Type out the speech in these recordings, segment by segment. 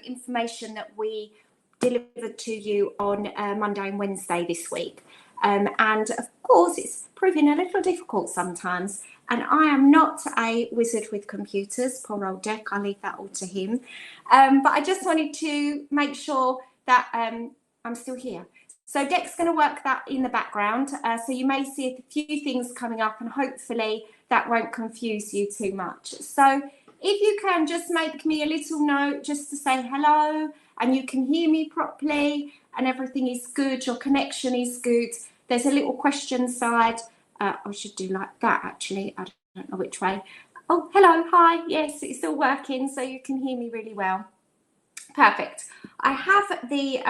information that we delivered to you on Monday and Wednesday this week. And of course, it's proving a little difficult sometimes. And I am not a wizard with computers, poor old Dec, I'll leave that all to him. But I just wanted to make sure that I'm still here. So Dec's going to work that in the background. So you may see a few things coming up, and hopefully that won't confuse you too much. So if you can just make me a little note just to say hello, and you can hear me properly and everything is good, your connection is good. There's a little question side. I should do like that actually. I don't know which way. Oh, hello, hi. Yes, it's all working, so you can hear me really well. Perfect. I have the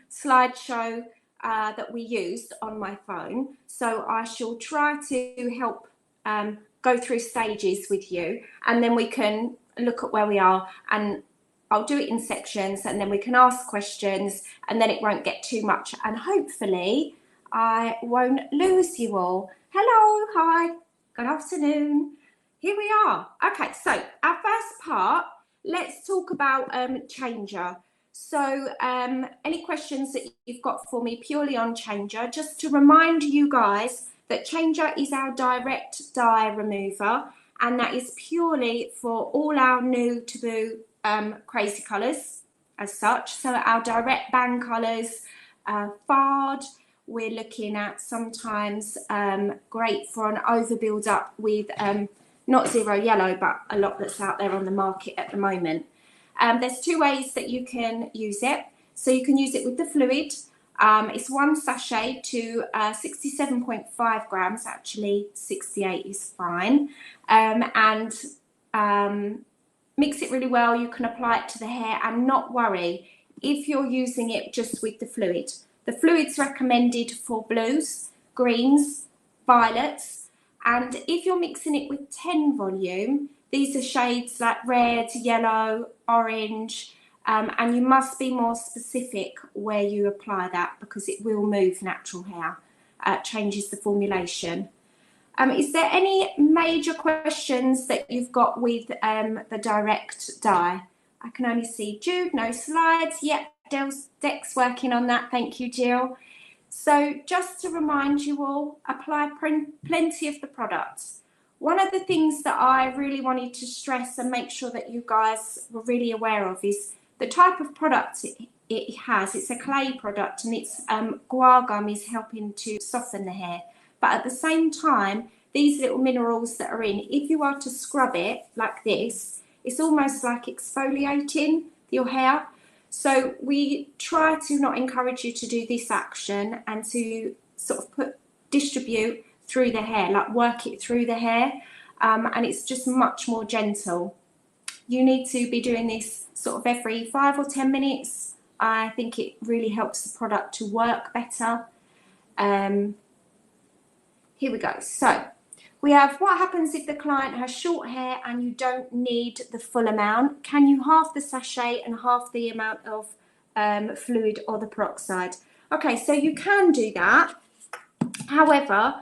slideshow that we used on my phone, so I shall try to help go through stages with you, and then we can look at where we are, and I'll do it in sections, and then we can ask questions, and then it won't get too much, and hopefully I won't lose you all. Hello, hi, good afternoon. Here we are. Okay, so our first part, let's talk about Changer. So any questions that you've got for me purely on Changer, just to remind you guys that Changer is our direct dye remover, and that is purely for all our new taboo crazy colours as such. So our direct bang colours, fard, we're looking at sometimes great for an overbuild up with not zero yellow, but a lot that's out there on the market at the moment. There's two ways that you can use it. So you can use it with the fluid. It's one sachet to 67.5 grams, actually 68 is fine. Mix it really well. You can apply it to the hair and not worry if you're using it just with the fluid. The fluid's recommended for blues, greens, violets, and if you're mixing it with 10 volume, these are shades like red, yellow, orange, and you must be more specific where you apply that because it will move natural hair. Changes the formulation. Is there any major questions that you've got with the direct dye? I can only see Jude, no slides. Yep, Dec's working on that. Thank you, Jill. So just to remind you all, apply plenty of the products. One of the things that I really wanted to stress and make sure that you guys were really aware of is the type of product it has. It's a clay product, and it's guar gum is helping to soften the hair. But at the same time, these little minerals that are in, if you are to scrub it like this, it's almost like exfoliating your hair. So we try to not encourage you to do this action and to sort of distribute through the hair, like work it through the hair, and it's just much more gentle. You need to be doing this sort of every 5 or 10 minutes. I think it really helps the product to work better. Here we go. So we have what happens if the client has short hair and you don't need the full amount. Can you halve the sachet and half the amount of fluid or the peroxide? Okay, so you can do that. However,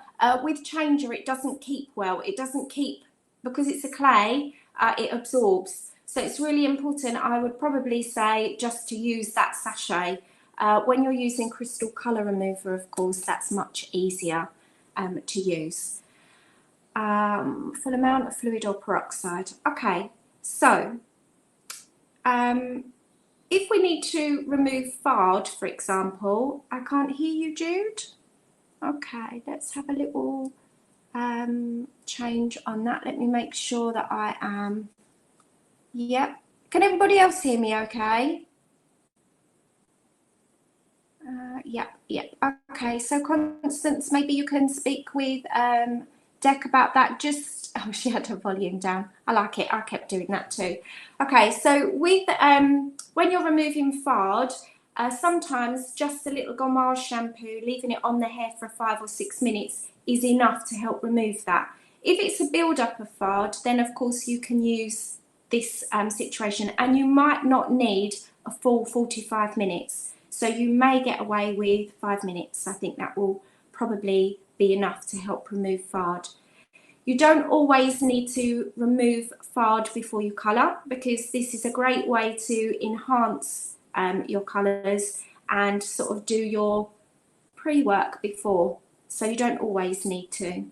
with Changer, it doesn't keep well. It doesn't keep, because it's a clay, it absorbs. So it's really important, I would probably say, just to use that sachet. When you're using crystal colour remover, of course, that's much easier to use. Full amount of fluid or peroxide. Okay, so if we need to remove fard, for example, I can't hear you, Jude. Okay, let's have a little change on that. Let me make sure that I am. Yep. Can everybody else hear me okay? Yep. Okay, so Constance, maybe you can speak with Dec about that. Just, oh, she had her volume down. I like it. I kept doing that too. Okay, so with when you're removing fard, sometimes just a little gommage shampoo, leaving it on the hair for 5 or 6 minutes is enough to help remove that. If it's a build-up of fard, then of course you can use this situation, and you might not need a full 45 minutes. So you may get away with 5 minutes. I think that will probably be enough to help remove fard. You don't always need to remove fard before you colour, because this is a great way to enhance your colours and sort of do your pre-work before, so you don't always need to.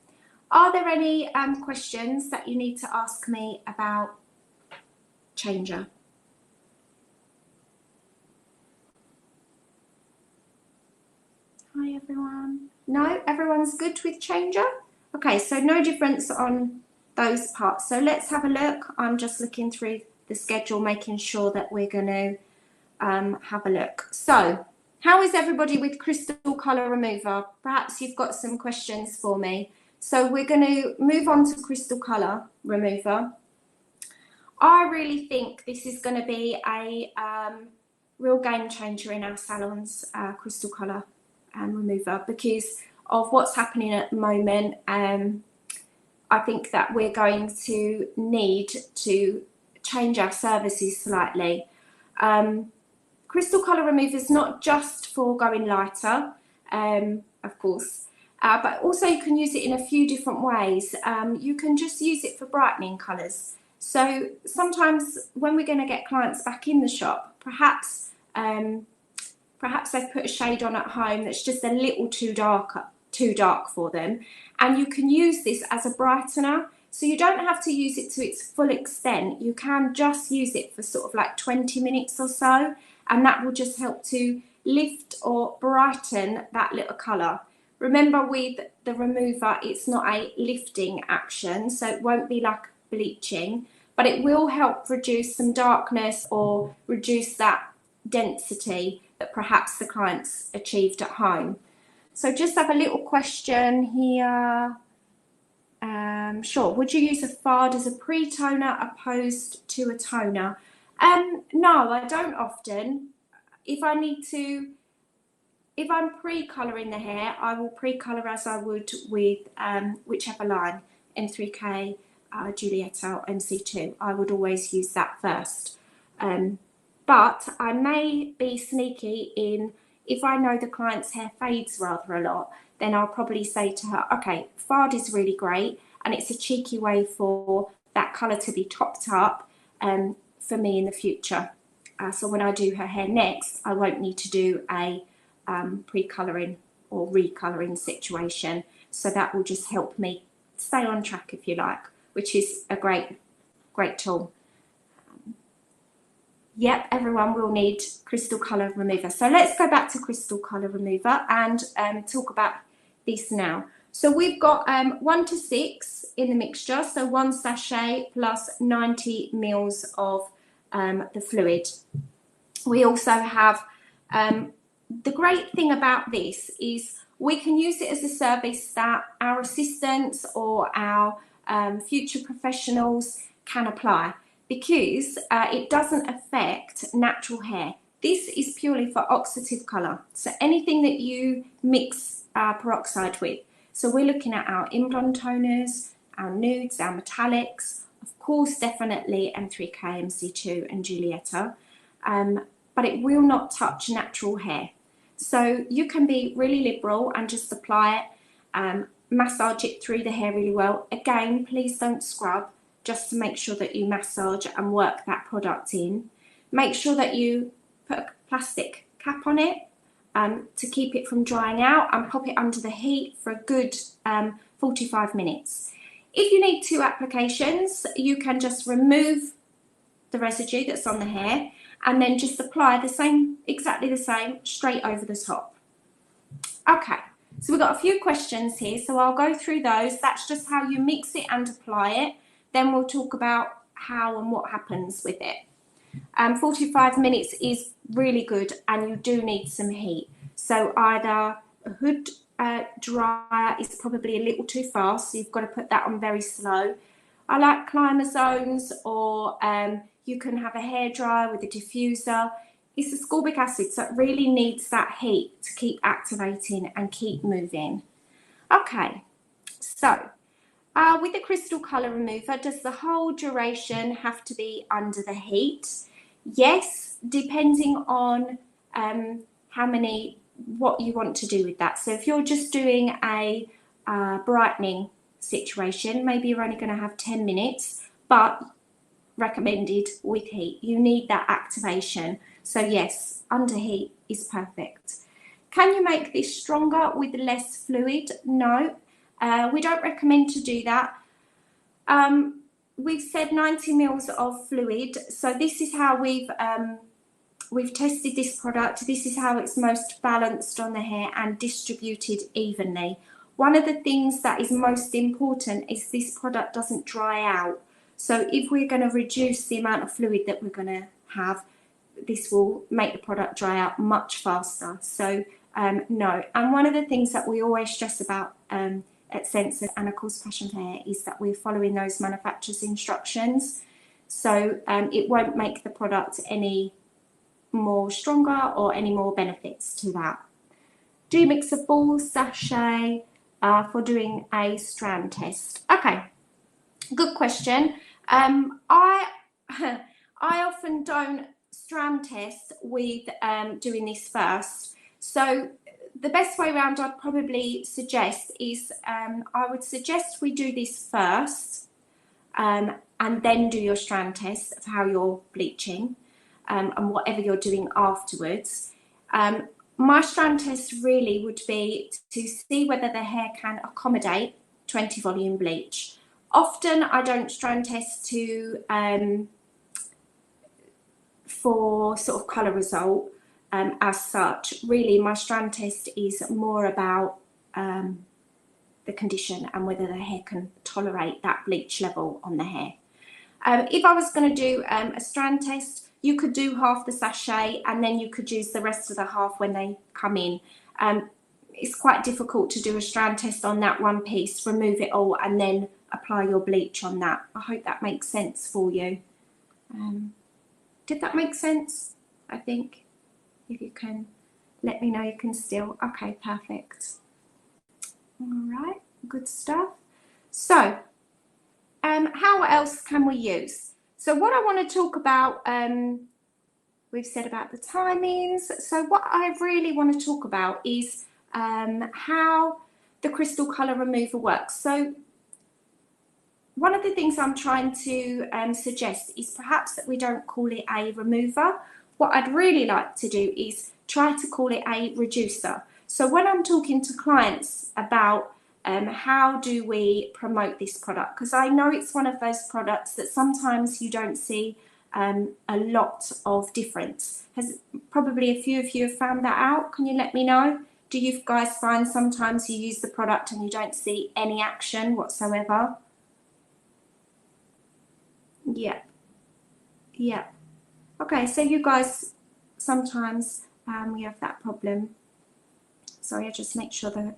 Are there any questions that you need to ask me about changer? Hi everyone. No, everyone's good with changer? Okay, so no difference on those parts. So let's have a look. I'm just looking through the schedule, making sure that we're going to have a look. So how is everybody with crystal colour remover? Perhaps you've got some questions for me. So we're going to move on to crystal colour remover. I really think this is going to be a real game changer in our salons, crystal colour remover, because of what's happening at the moment. I think that we're going to need to change our services slightly. Crystal colour remover is not just for going lighter, of course, but also you can use it in a few different ways. You can just use it for brightening colours. So sometimes when we're going to get clients back in the shop, perhaps they've put a shade on at home that's just a little too dark for them, and you can use this as a brightener. So you don't have to use it to its full extent. You can just use it for sort of like 20 minutes or so, and that will just help to lift or brighten that little colour. Remember, with the remover, it's not a lifting action, so it won't be like bleaching, but it will help reduce some darkness or reduce that density that perhaps the clients achieved at home. So just have a little question here. Sure, would you use a fard as a pre-toner opposed to a toner? No, I don't often. If I'm pre-colouring the hair, I will pre-colour as I would with whichever line, M3K, Julietta, or MC2. I would always use that first. But I may be sneaky in, if I know the client's hair fades rather a lot, then I'll probably say to her, okay, fard is really great, and it's a cheeky way for that colour to be topped up for me in the future. So when I do her hair next, I won't need to do a pre-colouring or recolouring situation. So that will just help me stay on track, if you like, which is a great tool. Yep, everyone will need crystal colour remover. So let's go back to crystal colour remover and talk about this now. So we've got 1 to 6 in the mixture, so 1 sachet plus 90 mils of the fluid. We also have, the great thing about this is we can use it as a service that our assistants or our future professionals can apply, because it doesn't affect natural hair. This is purely for oxidative colour, so anything that you mix peroxide with. So we're looking at our in-blonde toners, our nudes, our metallics, of course definitely M3K, MC2 and Julietta, but it will not touch natural hair. So you can be really liberal and just apply it, massage it through the hair really well. Again, please don't scrub, just to make sure that you massage and work that product in. Make sure that you put a plastic cap on it to keep it from drying out, and pop it under the heat for a good 45 minutes. If you need 2 applications, you can just remove the residue that's on the hair and then just apply the same, exactly the same, straight over the top. Okay, so we've got a few questions here, so I'll go through those. That's just how you mix it and apply it. Then we'll talk about how and what happens with it. 45 minutes is really good, and you do need some heat. So either a hood dryer is probably a little too fast, so you've got to put that on very slow. I like climber zones, or you can have a hairdryer with a diffuser. It's ascorbic acid, so it really needs that heat to keep activating and keep moving. Okay, so with the crystal colour remover, does the whole duration have to be under the heat? Yes, depending on what you want to do with that. So if you're just doing a brightening situation. Maybe you're only going to have 10 minutes, but recommended with heat. You need that activation. So yes, under heat is perfect. Can you make this stronger with less fluid? No, we don't recommend to do that. We've said 90 mils of fluid. So this is how we've tested this product. This is how it's most balanced on the hair and distributed evenly. One of the things that is most important is this product doesn't dry out. So if we're going to reduce the amount of fluid that we're going to have, this will make the product dry out much faster. So no. And one of the things that we always stress about at Sens and of course Passion for Hair is that we're following those manufacturer's instructions. So it won't make the product any more stronger or any more benefits to that. Do you mix a full sachet for doing a strand test? Okay, good question. I often don't strand test with doing this first. So the best way around I'd probably suggest is I would suggest we do this first and then do your strand test of how you're bleaching and whatever you're doing afterwards. My strand test really would be to see whether the hair can accommodate 20 volume bleach. Often I don't strand test to for sort of colour result as such. Really my strand test is more about the condition and whether the hair can tolerate that bleach level on the hair. If I was going to do a strand test, you could do half the sachet and then you could use the rest of the half when they come in. It's quite difficult to do a strand test on that one piece, remove it all and then apply your bleach on that. I hope that makes sense for you. Did that make sense? I think if you can let me know you can still. Okay, perfect. All right, good stuff. So how else can we use? So what I want to talk about, we've said about the timings. So what I really want to talk about is how the crystal colour remover works. So one of the things I'm trying to suggest is perhaps that we don't call it a remover. What I'd really like to do is try to call it a reducer. So when I'm talking to clients about how do we promote this product, because I know it's one of those products that sometimes you don't see a lot of difference. Has probably a few of you have found that out? Can you let me know? Do you guys find sometimes you use the product and you don't see any action whatsoever? Yeah. Yeah. Okay, so you guys sometimes we have that problem. Sorry, I just make sure that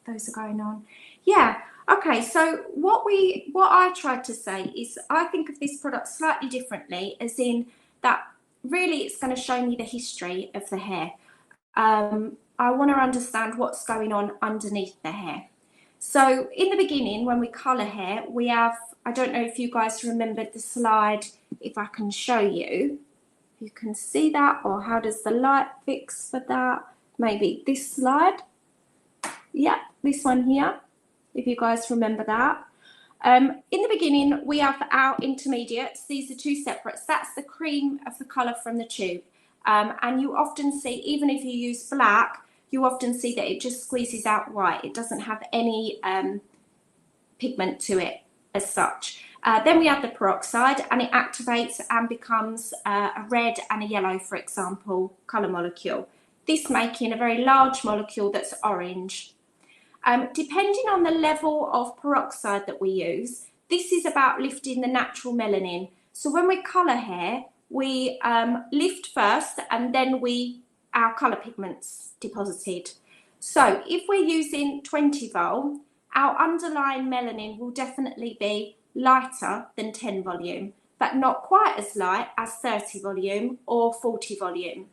those are going on. Yeah. Okay, so what I tried to say is I think of this product slightly differently, as in that really it's going to show me the history of the hair. I want to understand what's going on underneath the hair. So in the beginning, when we colour hair, we have, I don't know if you guys remember the slide, if I can show you. You can see that, or how does the light fix for that? Maybe this slide. Yeah, this one here, if you guys remember that. In the beginning, we have our intermediates. These are two separates. That's the cream of the colour from the tube. And you often see, even if you use black, you often see that it just squeezes out white. It doesn't have any pigment to it as such. Then we have the peroxide, and it activates and becomes a red and a yellow, for example, colour molecule. This making a very large molecule that's orange. Depending on the level of peroxide that we use, this is about lifting the natural melanin. So when we colour hair, we lift first and then our colour pigments deposited. So if we're using 20 vol, our underlying melanin will definitely be lighter than 10 volume, but not quite as light as 30 volume or 40 volume.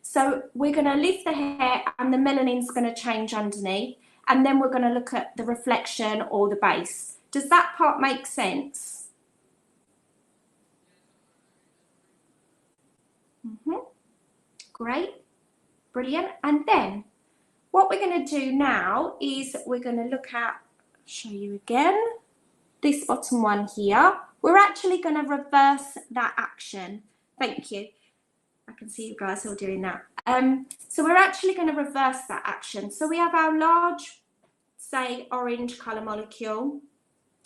So we're going to lift the hair and the melanin's going to change underneath, and then we're going to look at the reflection or the base. Does that part make sense? Great, brilliant. And then what we're going to do now is we're going to look at show you again. This bottom one here, we're actually going to reverse that action. Thank you. I can see you guys all doing that. So we're actually going to reverse that action. So we have our large, say, orange colour molecule.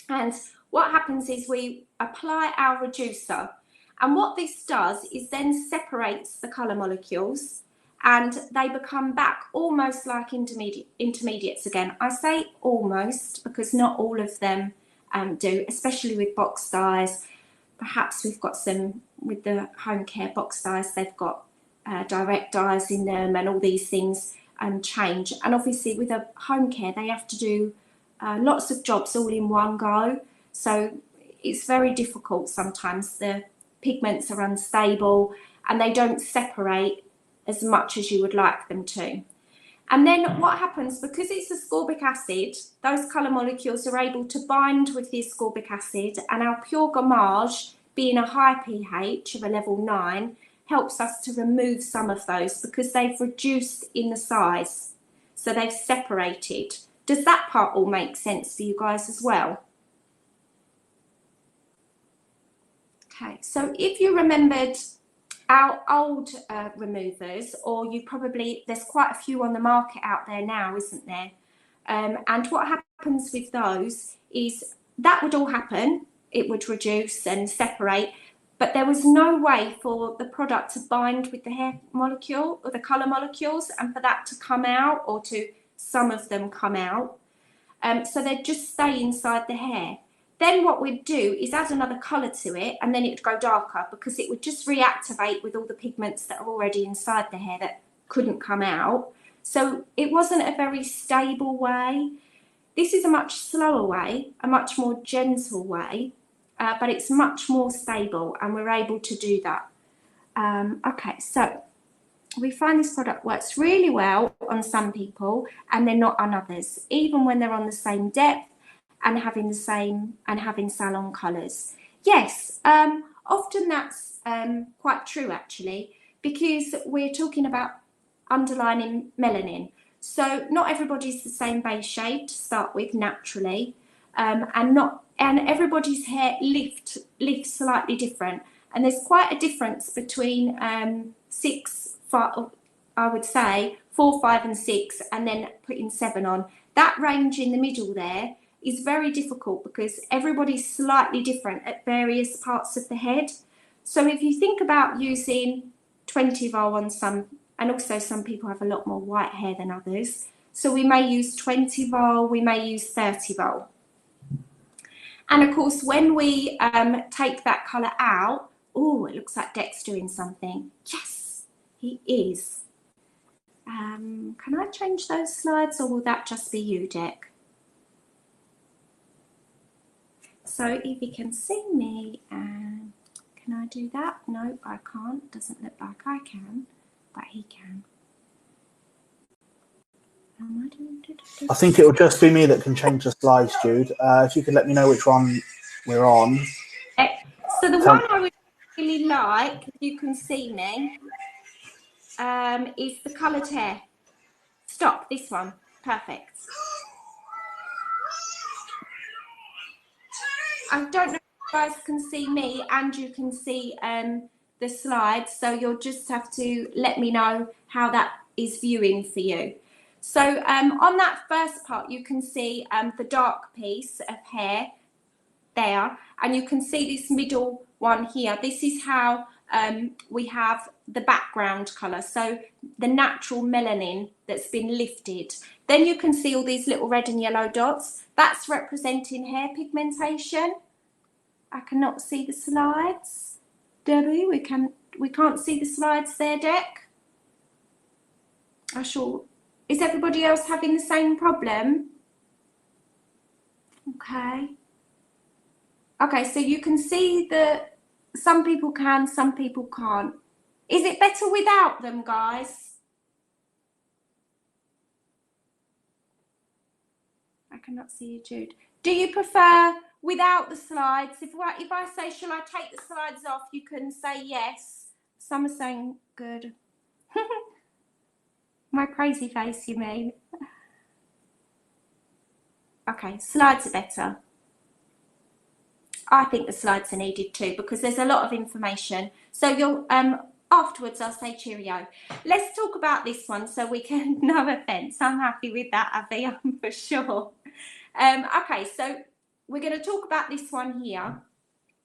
And what happens is we apply our reducer. And what this does is then separates the colour molecules and they become back almost like intermediates again. I say almost because not all of them do, especially with box dyes. Perhaps we've got some with the home care box dyes, they've got direct dyes in them and all these things change. And obviously with a home care, they have to do lots of jobs all in one go. So it's very difficult sometimes. The pigments are unstable and they don't separate as much as you would like them to. And then what happens, because it's ascorbic acid, those colour molecules are able to bind with the ascorbic acid, and our pure gommage, being a high pH of a level 9, helps us to remove some of those because they've reduced in the size. So they've separated. Does that part all make sense for you guys as well? Okay, so if you remembered our old removers, or you probably, there's quite a few on the market out there now, isn't there? And what happens with those is that would all happen. It would reduce and separate, but there was no way for the product to bind with the hair molecule or the colour molecules and for that to come out, or to some of them come out. So they'd just stay inside the hair. Then what we'd do is add another colour to it, and then it would go darker because it would just reactivate with all the pigments that are already inside the hair that couldn't come out. So it wasn't a very stable way. This is a much slower way, a much more gentle way, but it's much more stable, and we're able to do that. Okay, so we find this product works really well on some people and then not on others, even when they're on the same depth and having the same and having salon colours. Yes, often that's quite true actually, because we're talking about underlining melanin. So not everybody's the same base shade to start with naturally, and everybody's hair lifts slightly different. And there's quite a difference between 6, 5, I would say 4, 5 and 6, and then putting 7 on. That range in the middle there is very difficult because everybody's slightly different at various parts of the head. So if you think about using 20 vol on some, and also some people have a lot more white hair than others, so we may use 20 vol, we may use 30 vol. And of course, when we take that colour out, oh, it looks like Deck's doing something. Yes, he is. Can I change those slides, or will that just be you, Deck? So if you can see me, can I do that? No, I can't. Doesn't look like I can, but he can. I think it will just be me that can change the slides, Jude. If you could let me know which one we're on. So the one I would really like, if you can see me, is the coloured hair. Stop, this one. Perfect. I don't know if you guys can see me and you can see the slides, so you'll just have to let me know how that is viewing for you. So on that first part, you can see the dark piece of hair there, and you can see this middle one here. This is how we have the background colour, so the natural melanin that's been lifted. Then you can see all these little red and yellow dots. That's representing hair pigmentation. I cannot see the slides. Debbie, we can't see the slides there, Deck. Is everybody else having the same problem? Okay. Okay, so you can see that some people can, some people can't. Is it better without them, guys? I cannot see you, Jude. Do you prefer without the slides? If I say, shall I take the slides off, you can say yes. Some are saying good. My crazy face, you mean? Okay, slides are better. I think the slides are needed too because there's a lot of information. So you'll afterwards I'll say cheerio. Let's talk about this one so we can, no offence, I'm happy with that, Abby, for sure. Okay, so we're going to talk about this one here.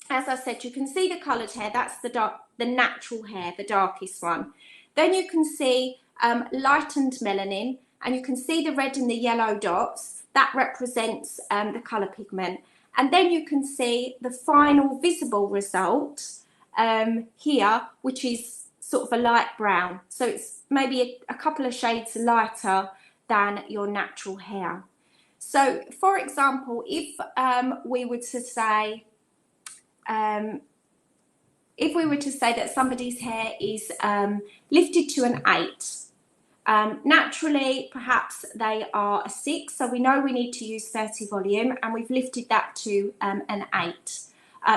As I said, you can see the coloured hair, that's the natural hair, the darkest one. Then you can see lightened melanin, and you can see the red and the yellow dots. That represents the colour pigment. And then you can see the final visible result here, which is sort of a light brown. So it's maybe a couple of shades lighter than your natural hair. So, for example, if we were to say, that somebody's hair is lifted to an 8, naturally, perhaps they are a 6, so we know we need to use 30 volume, and we've lifted that to an 8.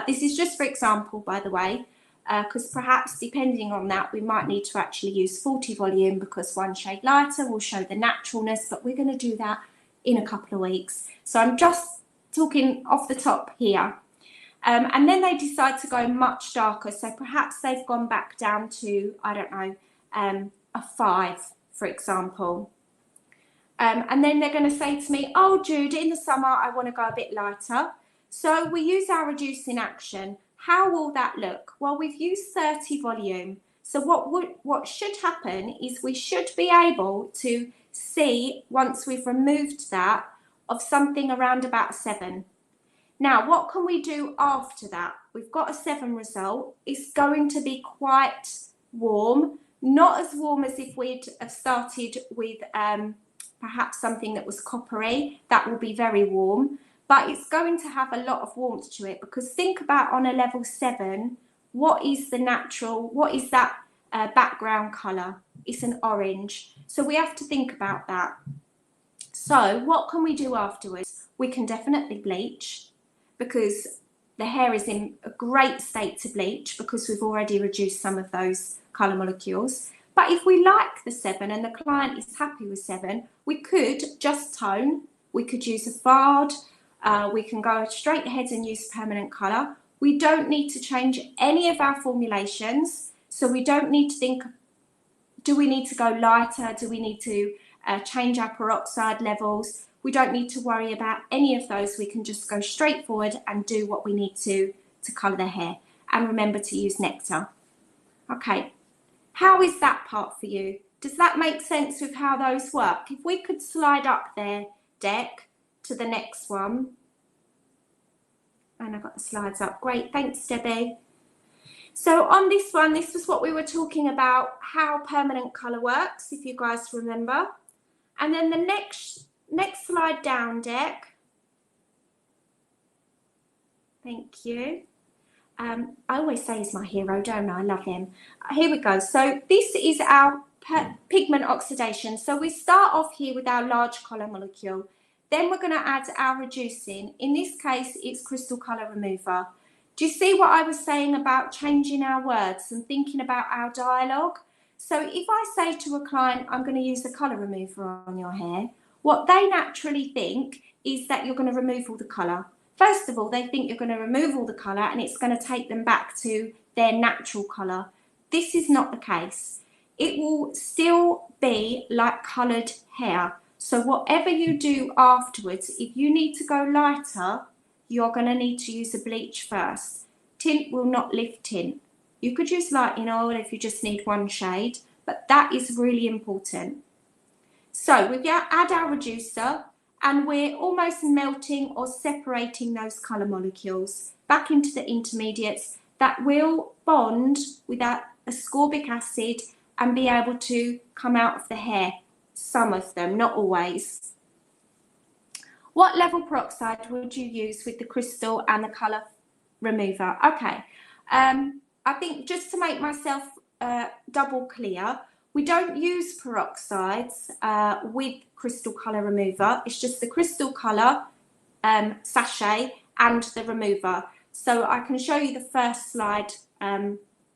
This is just for example, by the way, because perhaps depending on that, we might need to actually use 40 volume because one shade lighter will show the naturalness, but we're going to do that in a couple of weeks. So I'm just talking off the top here. And then they decide to go much darker, so perhaps they've gone back down to, I don't know, a 5, for example. And then they're going to say to me, oh, Jude, in the summer, I want to go a bit lighter. So we use our reducing action. How will that look? Well, we've used 30 volume. So what should happen is we should be able to see, once we've removed that, of something around about 7. Now, what can we do after that? We've got a 7 result. It's going to be quite warm, not as warm as if we'd have started with perhaps something that was coppery. That will be very warm, but it's going to have a lot of warmth to it, because think about on a level 7, what is that background colour? It's an orange. So we have to think about that. So what can we do afterwards? We can definitely bleach, because the hair is in a great state to bleach because we've already reduced some of those colour molecules. But if we like the 7 and the client is happy with 7, we could just tone. We could use a fard. We can go straight ahead and use permanent colour. We don't need to change any of our formulations. So we don't need to think, do we need to go lighter? Do we need to change our peroxide levels? We don't need to worry about any of those. We can just go straight forward and do what we need to colour the hair. And remember to use nectar. Okay, how is that part for you? Does that make sense with how those work? If we could slide up there, Deck, to the next one. And I've got the slides up. Great, thanks, Debbie. So on this one, this was what we were talking about, how permanent colour works, if you guys remember. And then the next slide down, Deck. Thank you. I always say he's my hero, don't I? I love him. Here we go. So this is our pigment oxidation. So we start off here with our large colour molecule. Then we're going to add our reducing. In this case, it's crystal colour remover. Do you see what I was saying about changing our words and thinking about our dialogue? So if I say to a client, I'm going to use a colour remover on your hair, what they naturally think is that you're going to remove all the colour. First of all, they think you're going to remove all the colour and it's going to take them back to their natural colour. This is not the case. It will still be like coloured hair. So whatever you do afterwards, if you need to go lighter, you're going to need to use a bleach first. Tint will not lift tint. You could use lightening oil if you just need one shade, but that is really important. So we add our reducer and we're almost melting or separating those colour molecules back into the intermediates that will bond with that ascorbic acid and be able to come out of the hair. Some of them, not always. What level peroxide would you use with the crystal and the colour remover? Okay, I think just to make myself double clear, we don't use peroxides with crystal colour remover. It's just the crystal colour sachet and the remover. So I can show you the first slide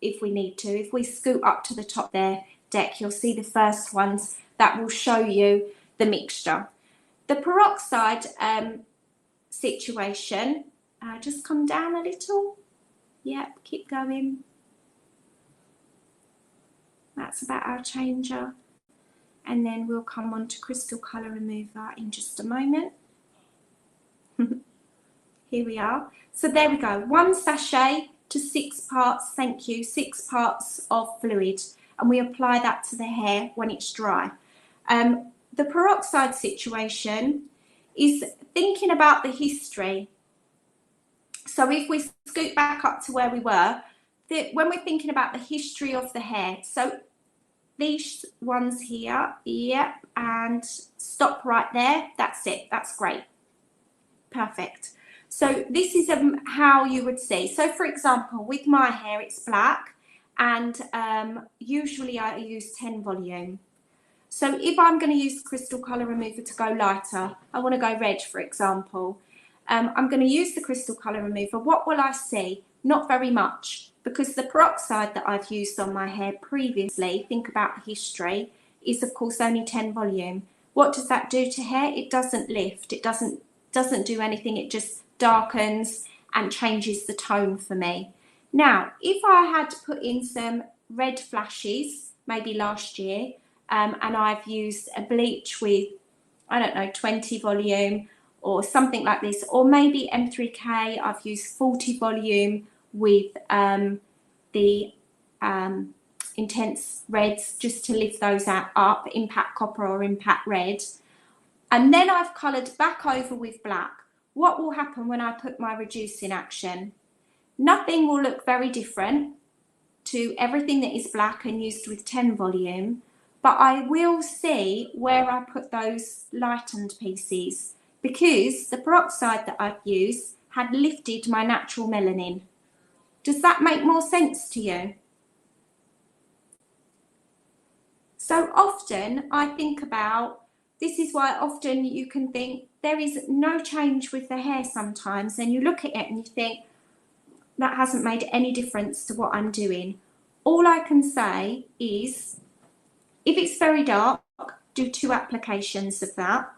if we need to. If we scoot up to the top there, Deck, you'll see the first ones that will show you the mixture. The peroxide situation, just come down a little. Yep, keep going. That's about our changer. And then we'll come on to crystal colour remover in just a moment. Here we are. So there we go. 1 sachet to 6 parts, thank you, 6 parts of fluid. And we apply that to the hair when it's dry. The peroxide situation is thinking about the history. So if we scoot back up to where we were, when we're thinking about the history of the hair, so these ones here, yep, and stop right there. That's it. That's great. Perfect. So this is how you would see. So for example, with my hair, it's black, and usually I use 10 volume. So if I'm going to use crystal colour remover to go lighter, I want to go red, for example. I'm going to use the crystal colour remover. What will I see? Not very much, because the peroxide that I've used on my hair previously, think about the history, is of course only 10 volume. What does that do to hair? It doesn't lift. It doesn't do anything. It just darkens and changes the tone for me. Now, if I had to put in some red flashes, maybe last year, and I've used a bleach with, I don't know, 20 volume or something like this, or maybe M3K, I've used 40 volume with the intense reds just to lift those up, impact copper or impact red. And then I've coloured back over with black. What will happen when I put my reduce in action? Nothing will look very different to everything that is black and used with 10 volume, but I will see where I put those lightened pieces, because the peroxide that I've used had lifted my natural melanin. Does that make more sense to you? So often I think about, this is why often you can think there is no change with the hair sometimes, and you look at it and you think, that hasn't made any difference to what I'm doing. All I can say is, if it's very dark, do 2 applications of that.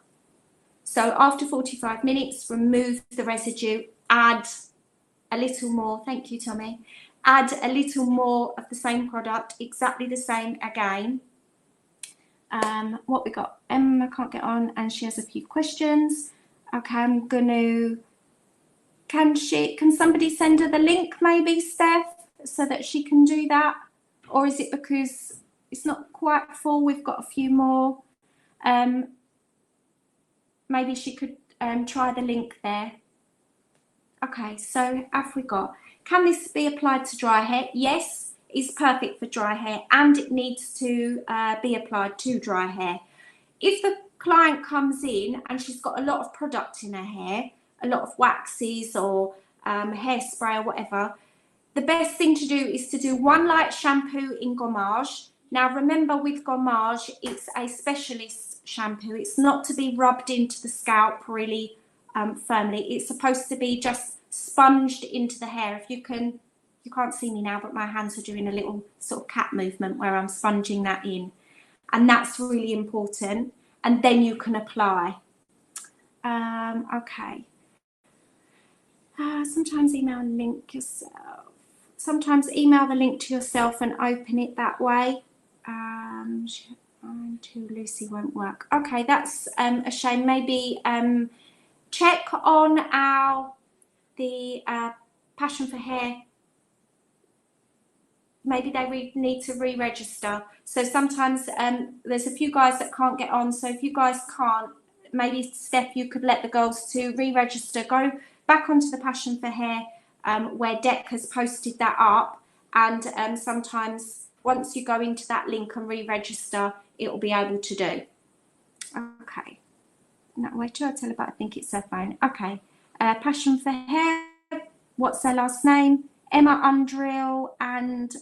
So after 45 minutes, remove the residue, add a little more, thank you, Tommy, add a little more of the same product, exactly the same again. What we got? Emma can't get on and she has a few questions. Okay, I'm going to, can somebody send her the link maybe, Steph, so that she can do that? Or is it because it's not quite full, we've got a few more? Maybe she could try the link there. Okay, so have we got, can this be applied to dry hair? Yes, it's perfect for dry hair, and it needs to be applied to dry hair. If the client comes in and she's got a lot of product in her hair, a lot of waxes or hairspray or whatever, the best thing to do is to do 1 light shampoo in gommage. Now remember, with gommage, it's a specialist shampoo. It's not to be rubbed into the scalp really firmly. It's supposed to be just sponged into the hair. If you can't see me now, but my hands are doing a little sort of cat movement where I'm sponging that in. And that's really important. And then you can apply. Okay. Sometimes email and link yourself. Sometimes email the link to yourself and open it that way. To Lucy won't work. Okay, that's a shame. Maybe check on the Passion for Hair. Maybe they need to re-register. So sometimes there's a few guys that can't get on. So if you guys can't, maybe Steph, you could let the girls to re-register. Go back onto the Passion for Hair where Dec has posted that up. And sometimes once you go into that link and re-register, it will be able to do. Okay. No, wait till I tell about, I think it's their phone. Okay. Passion for Hair. What's their last name? Emma Undrill and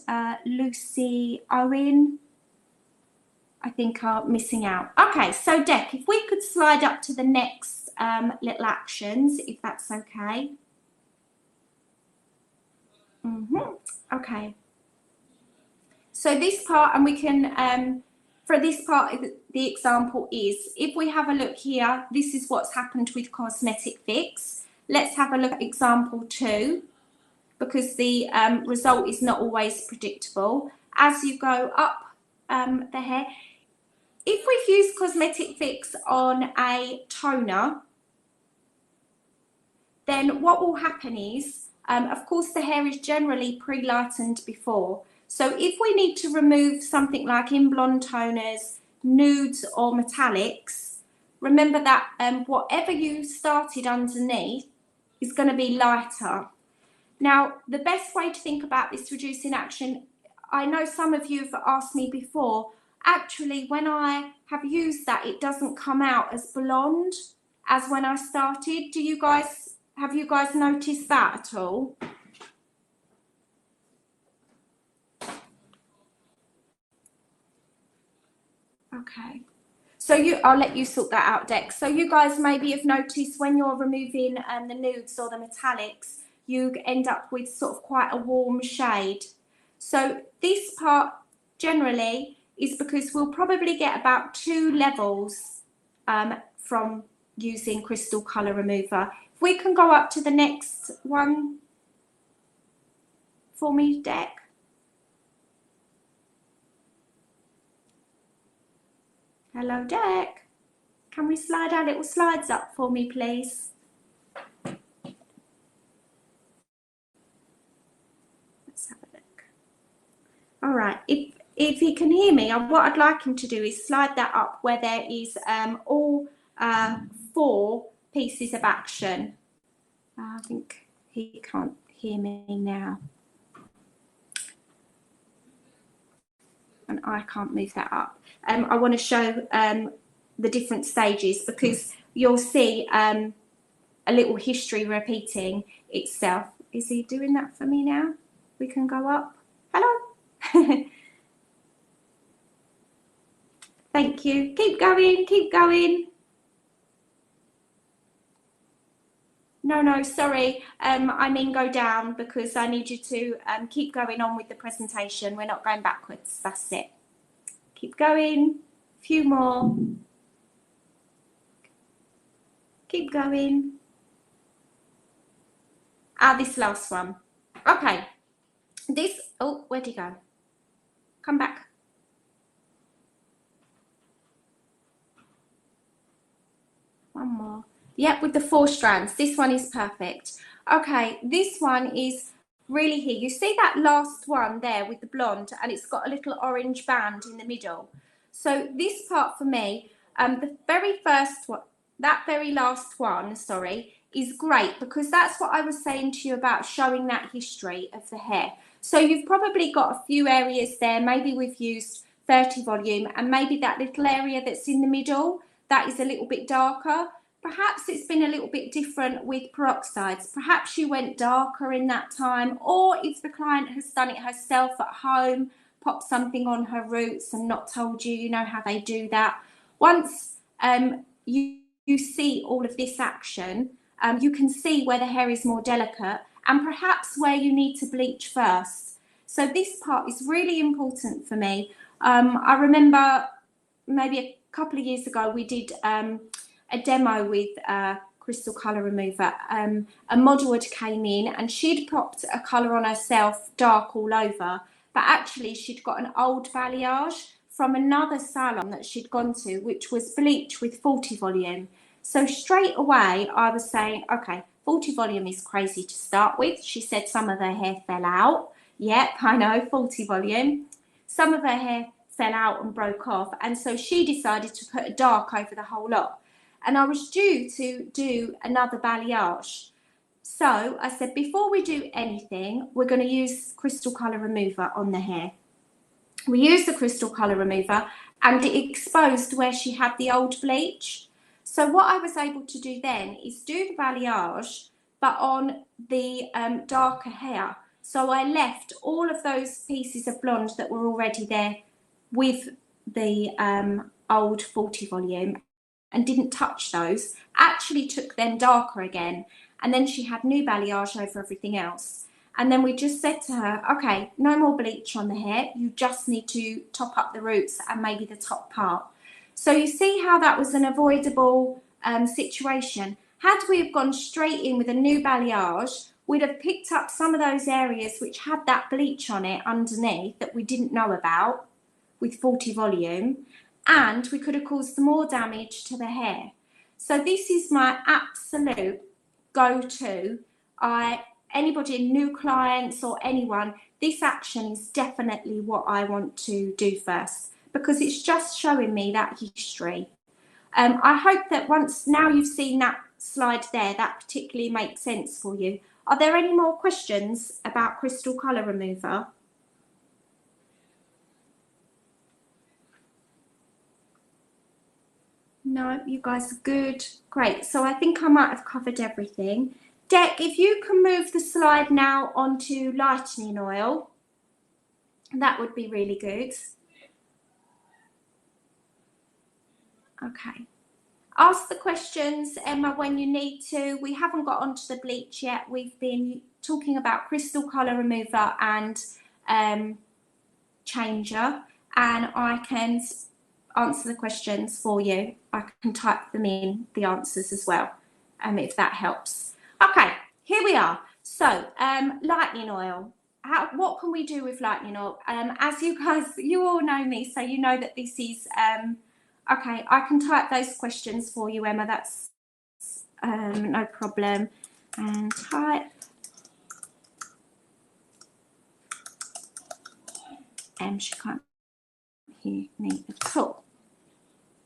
Lucy Owen, I think, are missing out. Okay, so Dec, if we could slide up to the next little actions, if that's okay. Okay. So this part, and we can for this part of the example is, if we have a look here, this is what's happened with Cosmetic Fix. Let's have a look at example 2, because the result is not always predictable. As you go up the hair, if we've used Cosmetic Fix on a toner, then what will happen is, of course, the hair is generally pre-lightened before. So if we need to remove something like in blonde toners, nudes or metallics, remember that whatever you started underneath is going to be lighter. Now, the best way to think about this reducing action, I know some of you have asked me before, actually when I have used that, it doesn't come out as blonde as when I started. Have you guys noticed that at all? Okay. So I'll let you sort that out, Dex. So you guys maybe have noticed when you're removing the nudes or the metallics, you end up with sort of quite a warm shade. So this part generally is because we'll probably get about 2 levels from using crystal colour remover. If we can go up to the next one for me, Dex. Hello, Deck. Can we slide our little slides up for me, please? Let's have a look. All right. If he can hear me, what I'd like him to do is slide that up where there is all 4 pieces of action. I think he can't hear me now. And I can't move that up. I want to show the different stages, because you'll see a little history repeating itself. Is he doing that for me now? We can go up. Hello. Thank you. Keep going, keep going. No, sorry. I mean go down, because I need you to keep going on with the presentation. We're not going backwards. That's it. Keep going. A few more. Keep going. This last one. Okay. Oh, where'd he go? Come back. One more. Yep, with the 4 strands. This one is perfect. Okay, this one is really here. You see that last one there with the blonde, and it's got a little orange band in the middle. So this part for me, the very first one, that very last one, sorry, is great, because that's what I was saying to you about showing that history of the hair. So you've probably got a few areas there. Maybe we've used 30 volume, and maybe that little area that's in the middle, that is a little bit darker. Perhaps it's been a little bit different with peroxides. Perhaps you went darker in that time, or if the client has done it herself at home, popped something on her roots and not told you, you know how they do that. Once you see all of this action, you can see where the hair is more delicate and perhaps where you need to bleach first. So this part is really important for me. I remember maybe a couple of years ago we did a demo with crystal colour remover. A model had came in and she'd popped a colour on herself, dark all over, but actually she'd got an old balayage from another salon that she'd gone to, which was bleach with 40 volume. So straight away I was saying, okay, 40 volume is crazy to start with. She said some of her hair fell out. Yep, I know, 40 volume. Some of her hair fell out and broke off, and so she decided to put a dark over the whole lot. And I was due to do another balayage. So I said, before we do anything, we're going to use crystal colour remover on the hair. We used the crystal colour remover and it exposed where she had the old bleach. So what I was able to do then is do the balayage, but on the darker hair. So I left all of those pieces of blonde that were already there with the old 40 volume and didn't touch those, actually took them darker again. And then she had new balayage over everything else. And then we just said to her, okay, no more bleach on the hair. You just need to top up the roots and maybe the top part. So you see how that was an avoidable situation. Had we have gone straight in with a new balayage, we'd have picked up some of those areas which had that bleach on it underneath that we didn't know about with 40 volume, and we could have caused more damage to the hair. So this is my absolute go-to. Anybody, new clients or anyone, this action is definitely what I want to do first, because it's just showing me that history. I hope that now you've seen that slide there, that particularly makes sense for you. Are there any more questions about crystal colour remover? No, you guys are good. Great. So I think I might have covered everything. Dec, if you can move the slide now onto lightening oil, that would be really good. Okay. Ask the questions, Emma, when you need to. We haven't got onto the bleach yet. We've been talking about crystal colour remover and changer, and I can answer the questions for you. I can type them in, the answers as well, if that helps. Okay, here we are. So, lightening oil. What can we do with lightening oil? As you guys, you all know me, so you know that this is, okay, I can type those questions for you, Emma, that's no problem. And type. She can't hear me at all.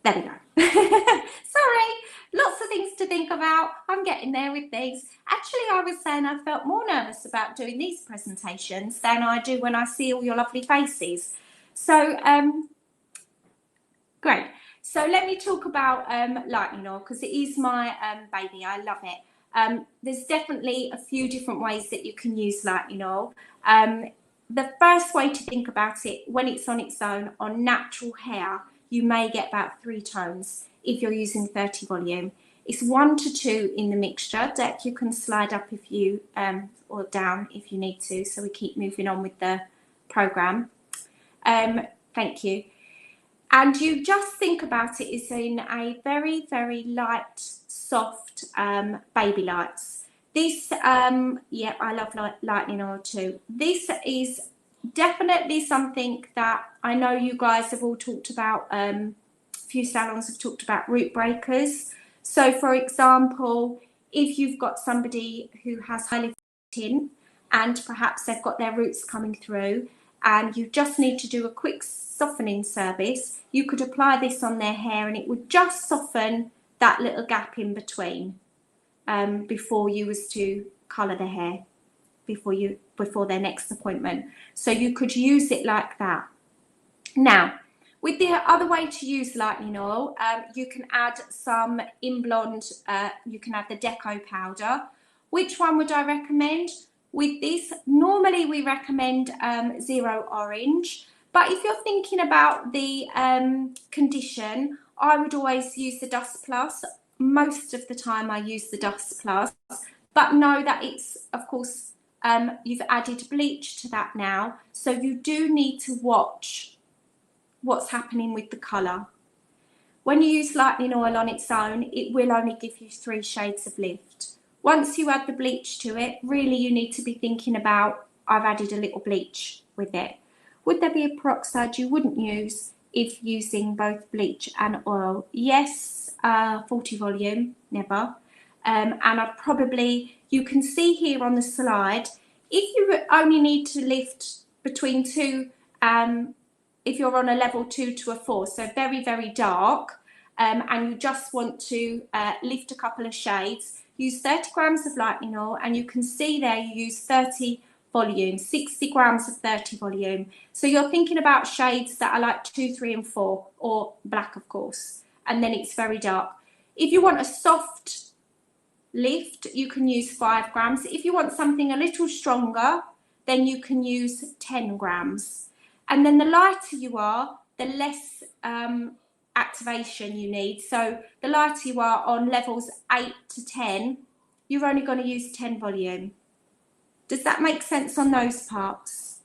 There we go. Sorry, lots of things to think about. I'm getting there with these. Actually, I was saying I felt more nervous about doing these presentations than I do when I see all your lovely faces. So, great. So let me talk about lightening oil, because it is my baby. I love it. There's definitely a few different ways that you can use lightening oil. The first way to think about it, when it's on its own, on natural hair, you may get about 3 tones if you're using 30 volume. It's 1 to 2 in the mixture. Dec, you can slide up if you, or down if you need to, so we keep moving on with the program. Thank you. And you just think about it as in a very, very light, soft baby lights. This, yeah, I love lightening oil too. This is definitely something that I know you guys have all talked about. A few salons have talked about root breakers. So, for example, if you've got somebody who has high lifting and perhaps they've got their roots coming through, and you just need to do a quick softening service, you could apply this on their hair and it would just soften that little gap in between before you was to colour the hair before their next appointment. So you could use it like that. Now, with the other way to use lightening oil, you can add some in blonde, you can add the deco powder. Which one would I recommend? With this, normally we recommend 0 orange, but if you're thinking about the condition, I would always use the Dust Plus. Most of the time I use the Dust Plus, but know that it's, of course, you've added bleach to that now, so you do need to watch what's happening with the colour. When you use lightening oil on its own, it will only give you 3 shades of lift. Once you add the bleach to it, really you need to be thinking about, I've added a little bleach with it. Would there be a peroxide you wouldn't use if using both bleach and oil? Yes, 40 volume, never. And I'd probably, you can see here on the slide, if you only need to lift between 2, if you're on a level 2 to a 4, so very, very dark, and you just want to lift a couple of shades, use 30 grams of lightening oil, and you can see there you use 30 volume, 60 grams of 30 volume. So you're thinking about shades that are like 2, 3, and 4, or black, of course, and then it's very dark. If you want a soft lift, you can use 5 grams. If you want something a little stronger, then you can use 10 grams. And then the lighter you are, the less activation you need. So the lighter you are on levels 8 to 10, you're only going to use 10 volume. Does that make sense on those parts?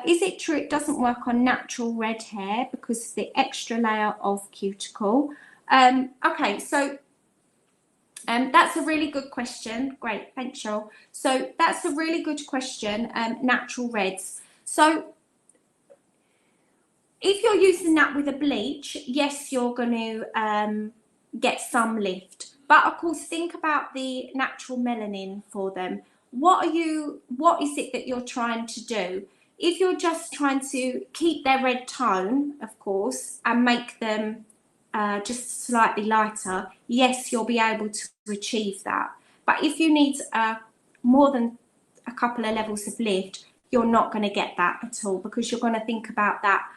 Is it true it doesn't work on natural red hair because of the extra layer of cuticle? Okay, so that's a really good question. Great, thanks, Cheryl. So that's a really good question, natural reds. So if you're using that with a bleach, yes, you're going to get some lift. But of course, think about the natural melanin for them. What is it that you're trying to do? If you're just trying to keep their red tone, of course, and make them just slightly lighter, yes, you'll be able to achieve that. But if you need more than a couple of levels of lift, you're not going to get that at all, because you're going to think about that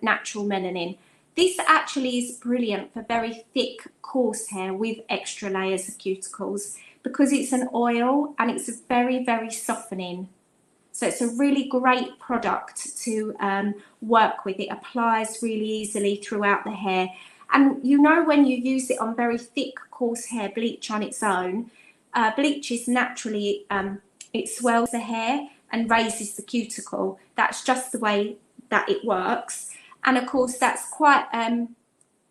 natural melanin. This actually is brilliant for very thick, coarse hair with extra layers of cuticles, because it's an oil and it's very, very softening. So it's a really great product to work with. It applies really easily throughout the hair. And you know, when you use it on very thick, coarse hair, bleach on its own, bleach is naturally, it swells the hair and raises the cuticle. That's just the way that it works. And of course, that's quite,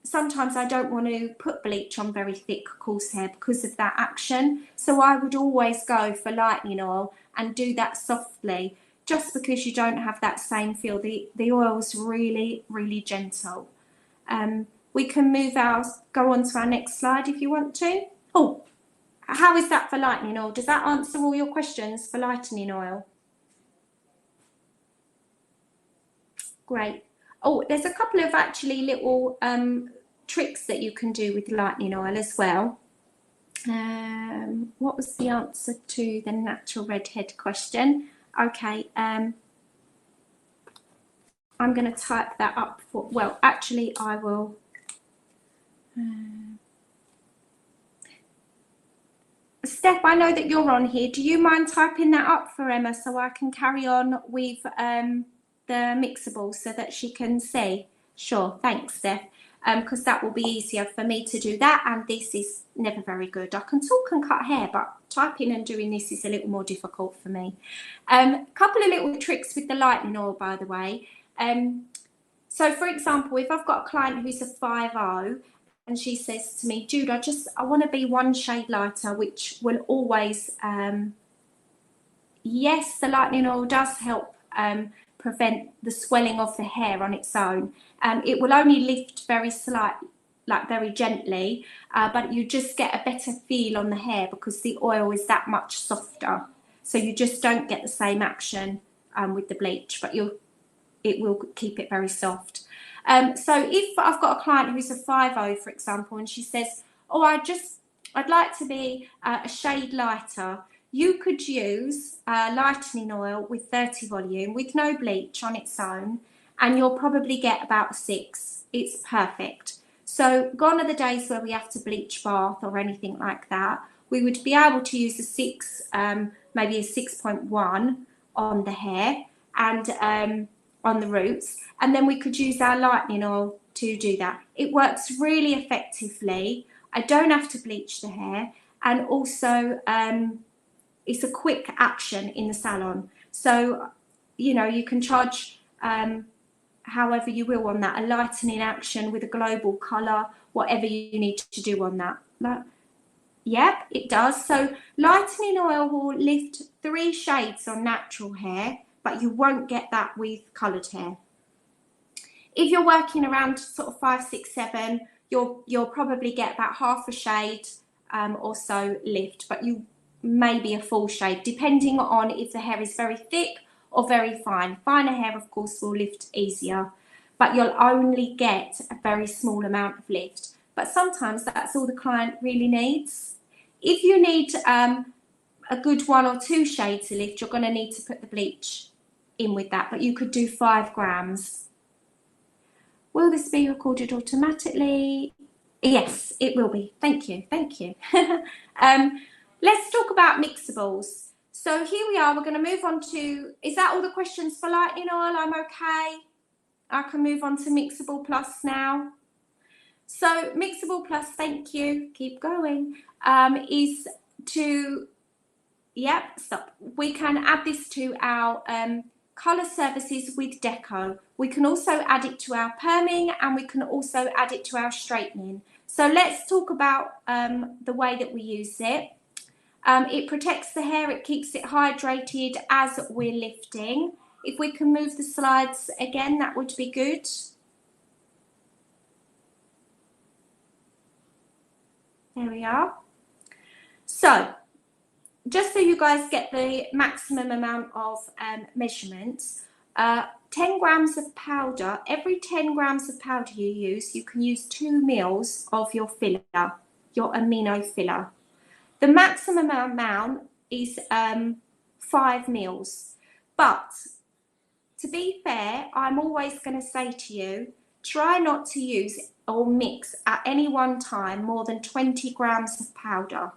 sometimes I don't want to put bleach on very thick, coarse hair because of that action. So I would always go for lightening oil and do that softly, just because you don't have that same feel. The oil's really, really gentle. We can go on to our next slide if you want to. Oh, how is that for lightening oil? Does that answer all your questions for lightening oil? Great. Oh, there's a couple of actually little tricks that you can do with lightening oil as well. What was the answer to the natural redhead question? Okay, I'm going to type that up for, well, actually I will. Steph, I know that you're on here. Do you mind typing that up for Emma so I can carry on with the mixable so that she can see? Sure, thanks, Steph. Because that will be easier for me to do that, and this is never very good. I can talk and cut hair, but typing and doing this is a little more difficult for me. Couple of little tricks with the lightening oil, by the way. So for example, if I've got a client who's a 5'0", and she says to me, Jude, I want to be one shade lighter, which will always, yes, the lightening oil does help prevent the swelling of the hair on its own. It will only lift very slightly, like very gently, but you just get a better feel on the hair because the oil is that much softer. So you just don't get the same action with the bleach, but it will keep it very soft. So if I've got a client who's a 5'0", for example, and she says, oh, I'd like to be a shade lighter, you could use lightening oil with 30 volume with no bleach on its own, and you'll probably get about 6. It's perfect. So gone are the days where we have to bleach bath or anything like that. We would be able to use a 6, maybe a 6.1 on the hair and on the roots, and then we could use our lightening oil to do that. It works really effectively. I don't have to bleach the hair, and also it's a quick action in the salon. So, you know, you can charge however you will on that, a lightening action with a global colour, whatever you need to do on that. Yep, it does. So lightening oil will lift 3 shades on natural hair, but you won't get that with coloured hair. If you're working around sort of 5, 6, 7, you'll probably get about half a shade or so lift, but you maybe a full shade, depending on if the hair is very thick or very fine. Finer hair, of course, will lift easier, but you'll only get a very small amount of lift. But sometimes that's all the client really needs. If you need a good 1 or 2 shades of lift, you're going to need to put the bleach in with that, but you could do 5 grams. Will this be recorded automatically? Yes, it will be. Thank you. Thank you. Let's talk about mixables. So here we are. We're going to move on to, is that all the questions for lightening oil? I'm okay. I can move on to Mixable Plus now. So Mixable Plus, thank you. Keep going. Is to Yep, stop. We can add this to our colour services with deco. We can also add it to our perming, and we can also add it to our straightening. So let's talk about the way that we use it. It protects the hair, it keeps it hydrated as we're lifting. If we can move the slides again, that would be good. There we are. So, just so you guys get the maximum amount of measurements, 10 grams of powder, every 10 grams of powder you can use 2 mils of your filler, your amino filler. The maximum amount is 5 mils. But to be fair, I'm always going to say to you, try not to use or mix at any one time more than 20 grams of powder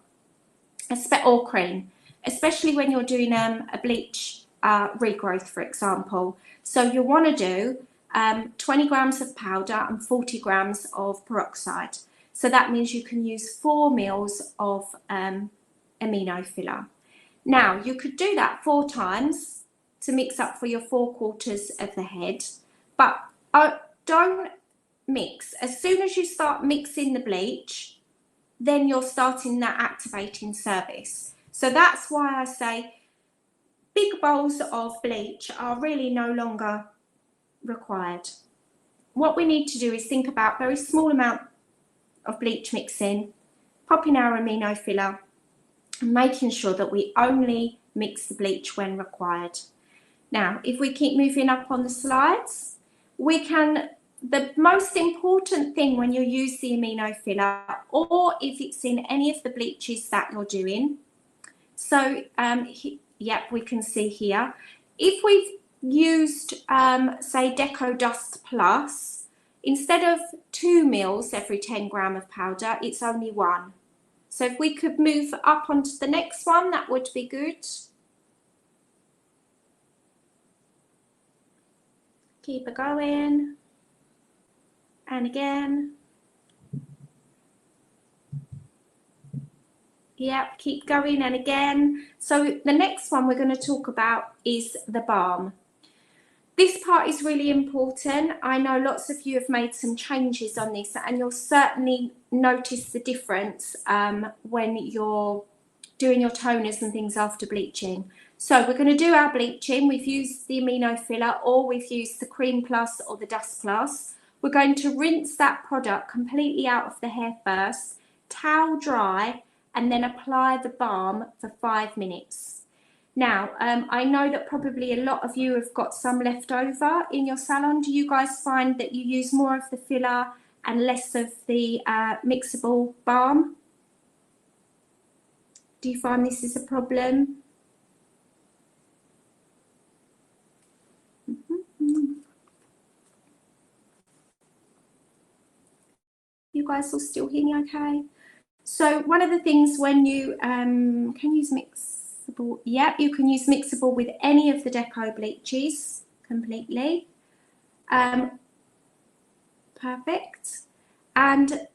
or cream, especially when you're doing a bleach regrowth, for example. So you'll want to do 20 grams of powder and 40 grams of peroxide. So that means you can use 4 mils of amino filler. Now, you could do that 4 times to mix up for your 4/4 of the head, but don't mix. As soon as you start mixing the bleach, then you're starting that activating service. So that's why I say big bowls of bleach are really no longer required. What we need to do is think about very small amount of bleach mixing, popping our amino filler, and making sure that we only mix the bleach when required. Now, if we keep moving up on the slides, the most important thing when you use the amino filler, or if it's in any of the bleaches that you're doing, so yep, we can see here, if we've used say Deco Dust Plus, instead of 2 mils every 10 gram of powder, it's only 1. So if we could move up onto the next one, that would be good. Keep it going. And again. Yep, keep going and again. So the next one we're going to talk about is the balm. This part is really important. I know lots of you have made some changes on this, and you'll certainly notice the difference when you're doing your toners and things after bleaching. So we're going to do our bleaching. We've used the amino filler, or we've used the cream plus or the dust plus. We're going to rinse that product completely out of the hair first, towel dry, and then apply the balm for 5 minutes. Now, I know that probably a lot of you have got some left over in your salon. Do you guys find that you use more of the filler and less of the mixable balm? Do you find this is a problem? You guys will still hear me okay? So one of the things when you can use mixable, yeah, you can use mixable with any of the Deco bleaches completely. Perfect. And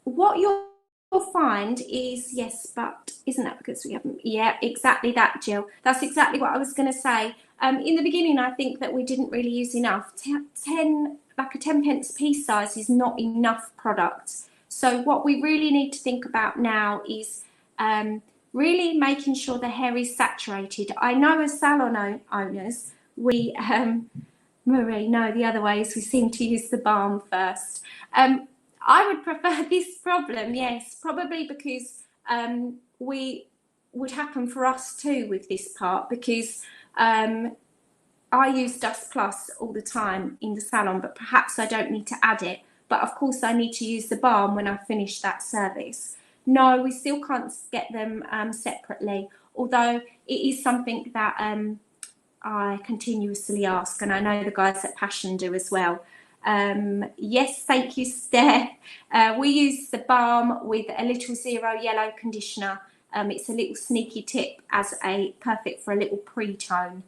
what you'll find is, yes, but isn't that because we haven't, yeah, exactly that, Jill. That's exactly what I was going to say. In the beginning, I think that we didn't really use enough. 10, like a 10 pence piece size is not enough product. So what we really need to think about now is really making sure the hair is saturated. I know as salon owners, we, Marie, no, the other way is we seem to use the balm first. I would prefer this problem, yes, probably because we would happen for us too with this part, because I use Dust Plus all the time in the salon, but perhaps I don't need to add it. But of course I need to use the balm when I finish that service. No, we still can't get them separately, although it is something that I continuously ask, and I know the guys at Passion do as well. Yes, thank you, Steph. We use the balm with a little zero yellow conditioner. It's a little sneaky tip as perfect for a little pre-tone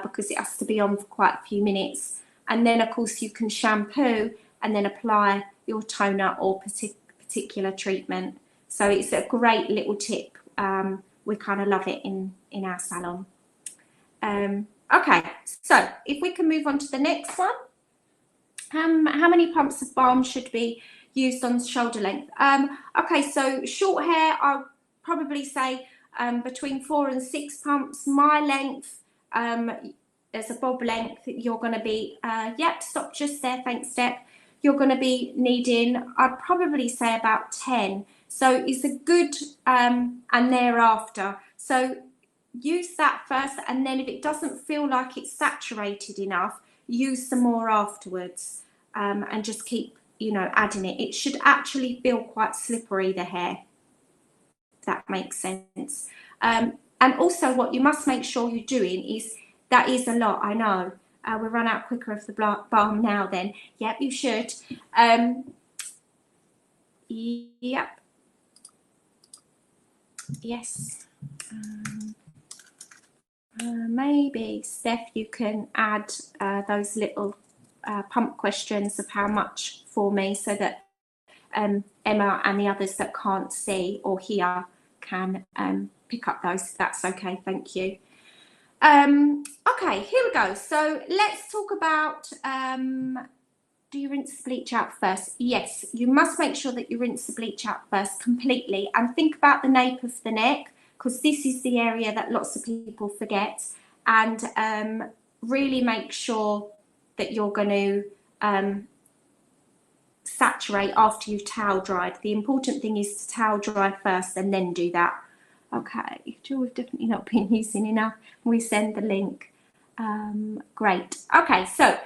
because it has to be on for quite a few minutes. And then, of course, you can shampoo and then apply your toner or particular treatment. So it's a great little tip we kind of love it in our salon. Okay, so if we can move on to the next one. How many pumps of balm should be used on shoulder length? Okay, so short hair, I'll probably say between 4 and 6 pumps. My length, as a bob length, you're going to be, yep, stop just there, thanks, Steph. You're going to be needing, I'd probably say about 10. So it's a good, and thereafter. So use that first, and then if it doesn't feel like it's saturated enough, use some more afterwards, and just keep, you know, adding it. It should actually feel quite slippery, the hair, if that makes sense. And also what you must make sure you're doing is, that is a lot, I know. We'll run out quicker of the balm now then. Yep, you should. Yep. Yes. Maybe, Steph, you can add those little pump questions of how much for me, so that Emma and the others that can't see or hear can pick up those. That's okay, thank you. Okay, here we go. So let's talk about, do you rinse the bleach out first? Yes, you must make sure that you rinse the bleach out first completely, and think about the nape of the neck, because this is the area that lots of people forget, and really make sure that you're going to saturate after you've towel dried. The important thing is to towel dry first and then do that. Okay, we've definitely not been using enough. We send the link. Great. Okay, so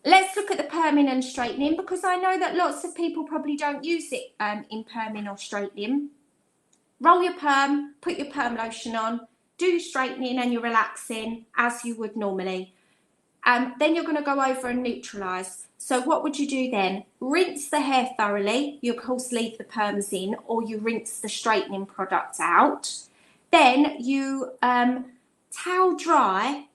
let's look at the perming and straightening, because I know that lots of people probably don't use it in perming or straightening. Roll your perm, put your perm lotion on, do your straightening and your relaxing as you would normally. Then you're going to go over and neutralise. So what would you do then? Rinse the hair thoroughly. You of course leave the perms in, or you rinse the straightening product out. Then you towel dry,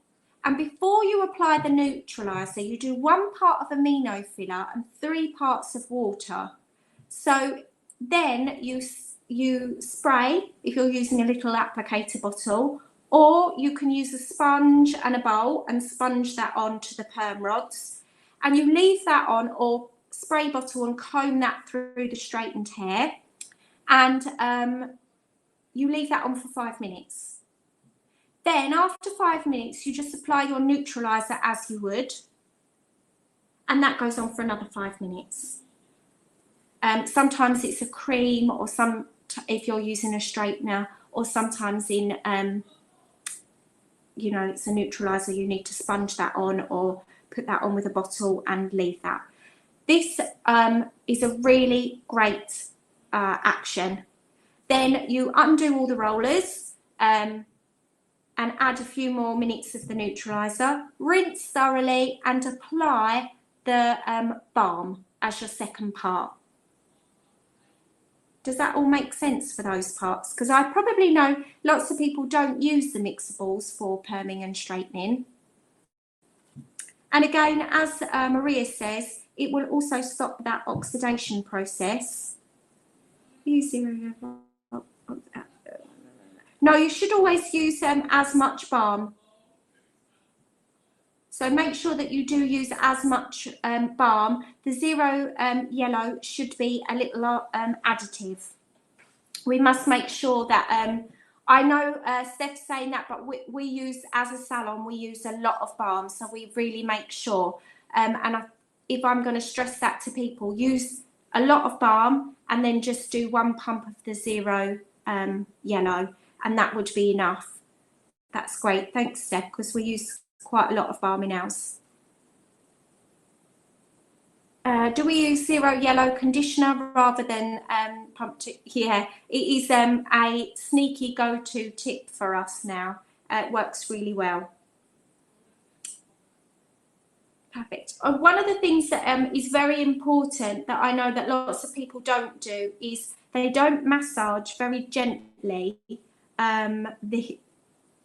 and before you apply the neutraliser, you do 1 part of amino filler and 3 parts of water. So then you spray, if you're using a little applicator bottle, or you can use a sponge and a bowl and sponge that onto the perm rods, and you leave that on, or spray bottle and comb that through the straightened hair, and you leave that on for 5 minutes. Then after 5 minutes, you just apply your neutraliser as you would, and that goes on for another 5 minutes. Sometimes it's a cream, or if you're using a straightener, or sometimes in you know, it's a neutraliser, you need to sponge that on or put that on with a bottle and leave that. This is a really great action. Then you undo all the rollers and add a few more minutes of the neutraliser, rinse thoroughly, and apply the balm as your second part. Does that all make sense for those parts? Because I probably know lots of people don't use the mixables for perming and straightening. And again, as Maria says, it will also stop that oxidation process. No, you should always use as much balm. So make sure that you do use as much balm. The zero yellow should be a little additive. We must make sure that, I know Steph's saying that, but we use, as a salon, we use a lot of balm. So we really make sure, if I'm going to stress that to people, use a lot of balm and then just do 1 pump of the zero yellow, and that would be enough. That's great. Thanks, Steph, because we use quite a lot of balm in ours. Do we use zero yellow conditioner rather than pump to? Yeah, it is a sneaky go-to tip for us now. It works really well. Perfect. One of the things that is very important that I know that lots of people don't do is they don't massage very gently. They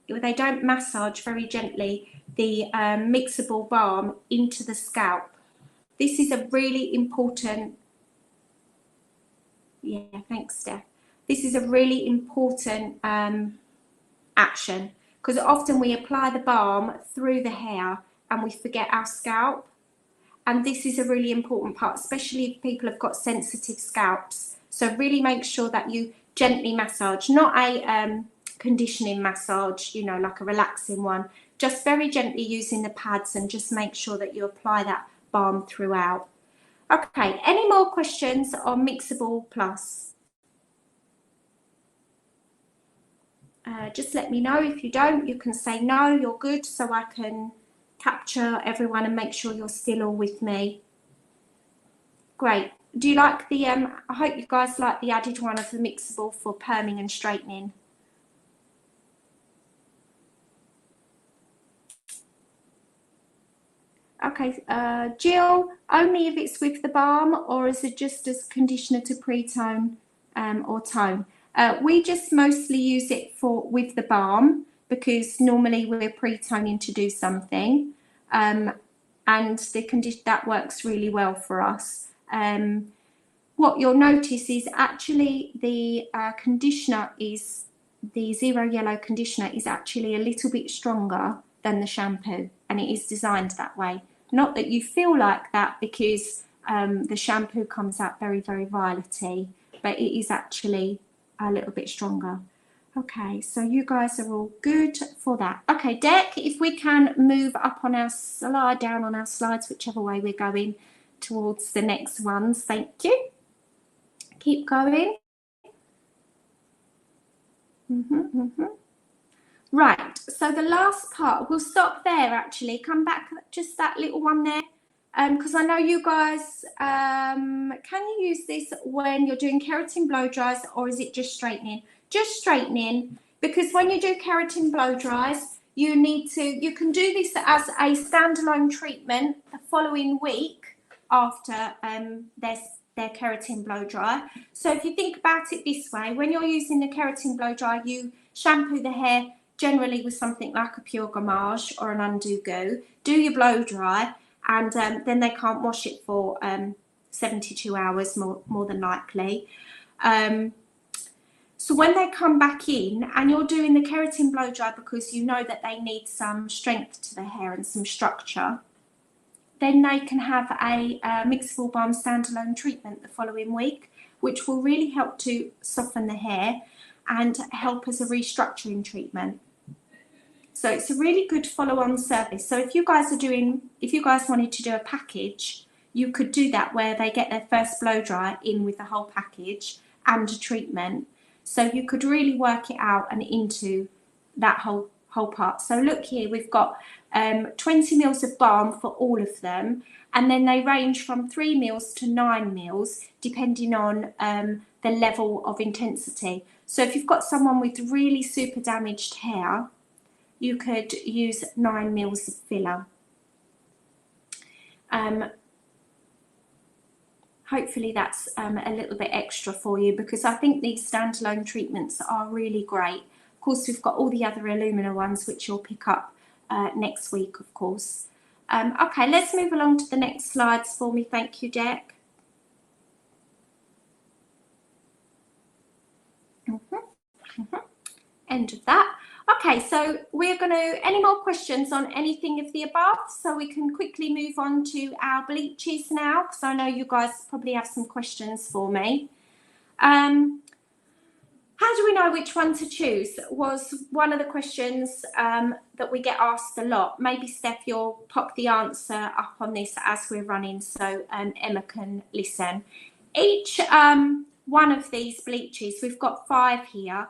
don't massage very gently the mixable balm into the scalp. This is a really important, yeah, thanks, Steph. This is a really important action, because often we apply the balm through the hair and we forget our scalp. And this is a really important part, especially if people have got sensitive scalps. So really make sure that you gently massage, not a conditioning massage, you know, like a relaxing one, just very gently using the pads, and just make sure that you apply that balm throughout. Okay, any more questions on Mixable Plus? Just let me know. If you don't, you can say no, you're good, so I can capture everyone and make sure you're still all with me. Great. Do you like the, I hope you guys like the added one of the Mixable for perming and straightening. Okay, Jill, only if it's with the balm, or is it just as conditioner to pre-tone or tone? We just mostly use it for with the balm, because normally we're pre-toning to do something, and that works really well for us. What you'll notice is actually the conditioner is, the Zero Yellow conditioner is actually a little bit stronger than the shampoo, and it is designed that way. Not that you feel like that, because the shampoo comes out very, very violety, but it is actually a little bit stronger. Okay, so you guys are all good for that. Okay, Dec, if we can move up on our slide, down on our slides, whichever way we're going towards the next ones. Thank you. Keep going. Right, so the last part, we'll stop there actually, come back just that little one there, because I know you guys, can you use this when you're doing keratin blow dries, or is it just straightening? Just straightening, because when you do keratin blow dries, you can do this as a standalone treatment the following week after their keratin blow dry. So if you think about it this way, when you're using the keratin blow dry, you shampoo the hair generally with something like a pure gommage or an undo goo, do your blow dry, and then they can't wash it for 72 hours more than likely. So when they come back in and you're doing the keratin blow dry, because you know that they need some strength to the hair and some structure, then they can have a Mixable Balm standalone treatment the following week, which will really help to soften the hair and help as a restructuring treatment. So it's a really good follow-on service. So if you guys wanted to do a package, you could do that, where they get their first blow dry in with the whole package and a treatment. So you could really work it out and into that whole part. So look here, we've got 20 mils of balm for all of them, and then they range from 3 mils to 9 mils depending on the level of intensity. So if you've got someone with really super damaged hair, you could use 9 mils of filler. Hopefully that's a little bit extra for you, because I think these standalone treatments are really great. Of course, we've got all the other Illumina ones, which you'll pick up next week, of course. Okay, let's move along to the next slides for me. Thank you, Dec. End of that. Okay, so we're going to, any more questions on anything of the above? So we can quickly move on to our bleaches now, because I know you guys probably have some questions for me. How do we know which one to choose was one of the questions that we get asked a lot. Maybe Steph, you'll pop the answer up on this as we're running, so Emma can listen. Each one of these bleaches, we've got 5 here.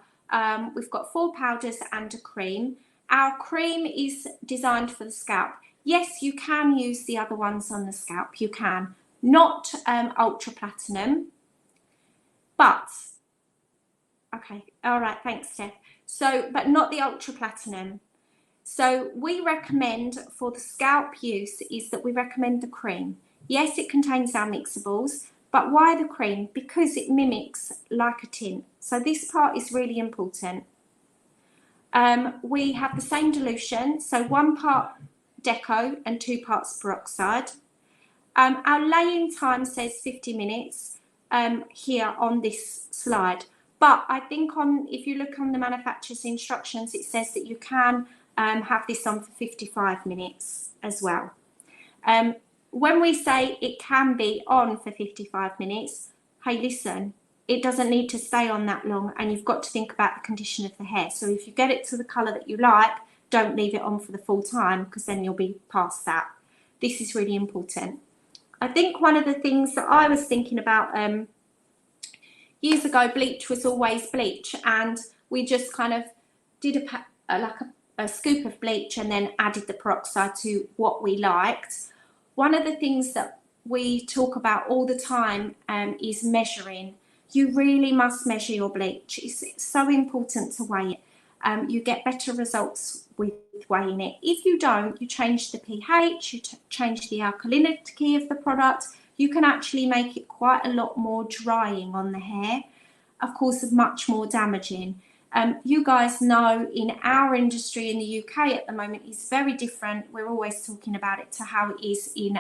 We've got 4 powders and a cream. Our cream is designed for the scalp. Yes, you can use the other ones on the scalp. You can. Not ultra platinum, but okay, all right, thanks, Steph. So, but not the ultra platinum. So we recommend for the scalp use is that we recommend the cream. Yes, it contains our mixables, but why the cream? Because it mimics like a tint. So this part is really important. We have the same dilution, so 1 part deco and 2 parts peroxide. Our laying time says 50 minutes here on this slide. But I think if you look on the manufacturer's instructions, it says that you can have this on for 55 minutes as well. When we say it can be on for 55 minutes, hey, listen, it doesn't need to stay on that long, and you've got to think about the condition of the hair. So if you get it to the colour that you like, don't leave it on for the full time, because then you'll be past that. This is really important. I think one of the things that I was thinking about years ago, bleach was always bleach, and we just kind of did a scoop of bleach and then added the peroxide to what we liked. One of the things that we talk about all the time is measuring. You really must measure your bleach. It's so important to weigh it. You get better results with weighing it. If you don't, you change the pH, you change the alkalinity of the product. You can actually make it quite a lot more drying on the hair. Of course, much more damaging. You guys know in our industry in the UK at the moment is very different. We're always talking about it to how it is in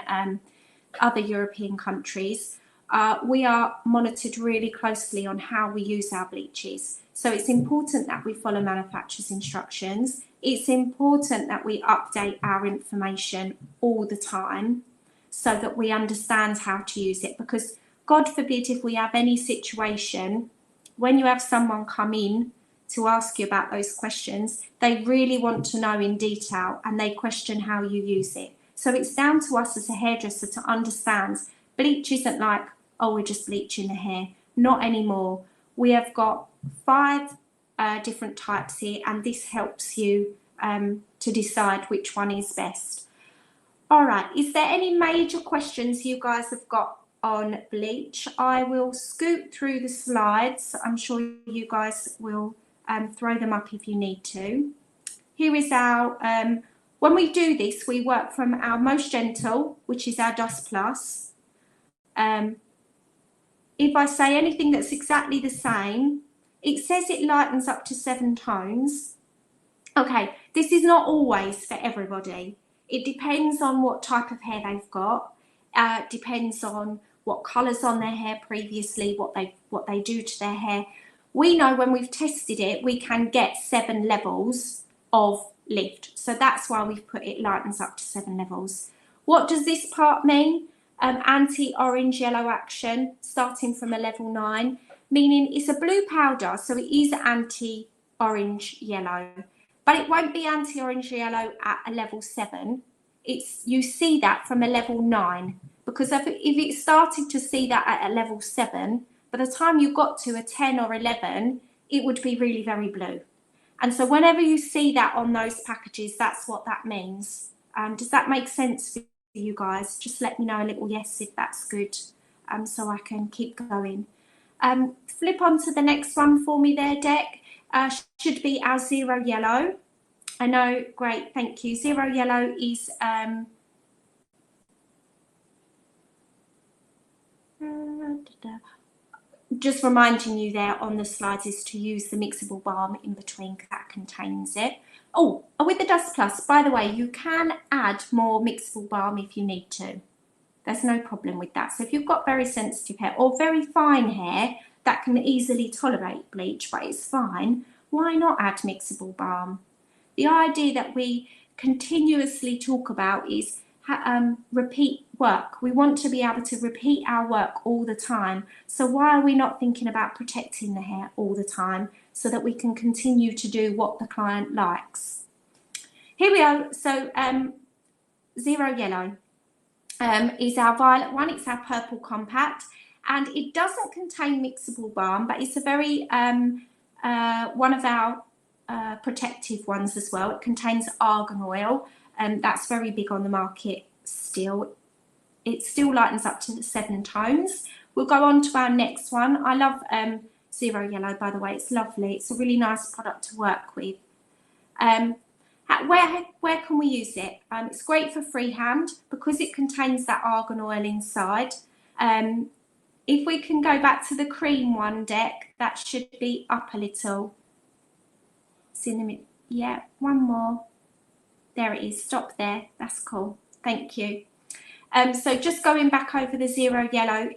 other European countries. We are monitored really closely on how we use our bleaches. So it's important that we follow manufacturer's instructions. It's important that we update our information all the time so that we understand how to use it, because God forbid if we have any situation when you have someone come in to ask you about those questions, they really want to know in detail and they question how you use it. So it's down to us as a hairdresser to understand bleach isn't like, oh, we're just bleaching the hair. Not anymore. We have got 5 different types here, and this helps you to decide which one is best. All right, is there any major questions you guys have got on bleach? I will scoot through the slides. I'm sure you guys will throw them up if you need to. Here is our, when we do this, we work from our most gentle, which is our Dust Plus. If I say anything that's exactly the same, it says it lightens up to 7 tones. Okay, this is not always for everybody. It depends on what type of hair they've got. Depends on what colours on their hair previously, what they do to their hair. We know when we've tested it, we can get 7 levels of lift. So that's why we've put it lightens up to 7 levels. What does this part mean? Anti-orange yellow action, starting from a level 9, meaning it's a blue powder, so it is anti-orange yellow. But it won't be anti-orange yellow at a level 7. You see that from a level 9, because if it started to see that at a level 7, by the time you got to a 10 or 11, it would be really very blue. And so whenever you see that on those packages, that's what that means. Does that make sense for you guys? Just let me know a little yes if that's good, so I can keep going. Flip on to the next one for me there, Deck. Should be our 0 yellow. I know, great, thank you. 0 yellow is just reminding you there on the slides is to use the mixable balm in between, because that contains it. Oh, with the Dust Plus, by the way, you can add more mixable balm if you need to. There's no problem with that. So if you've got very sensitive hair or very fine hair that can easily tolerate bleach, but it's fine, why not add mixable balm? The idea that we continuously talk about is repeat work. We want to be able to repeat our work all the time. So why are we not thinking about protecting the hair all the time so that we can continue to do what the client likes? Here we go. So 0 yellow is our violet one. It's our purple compact, and it doesn't contain mixable balm, but it's a very one of our protective ones as well. It contains argan oil, and that's very big on the market still. It still lightens up to 7 tones. We'll go on to our next one. I love 0 yellow, by the way. It's lovely. It's a really nice product to work with. Where can we use it? It's great for freehand because it contains that argan oil inside. If we can go back to the cream one, Deck, that should be up a little. Cinnamon, yeah, one more. There it is. Stop there. That's cool. Thank you. So just going back over the Zero Yellow,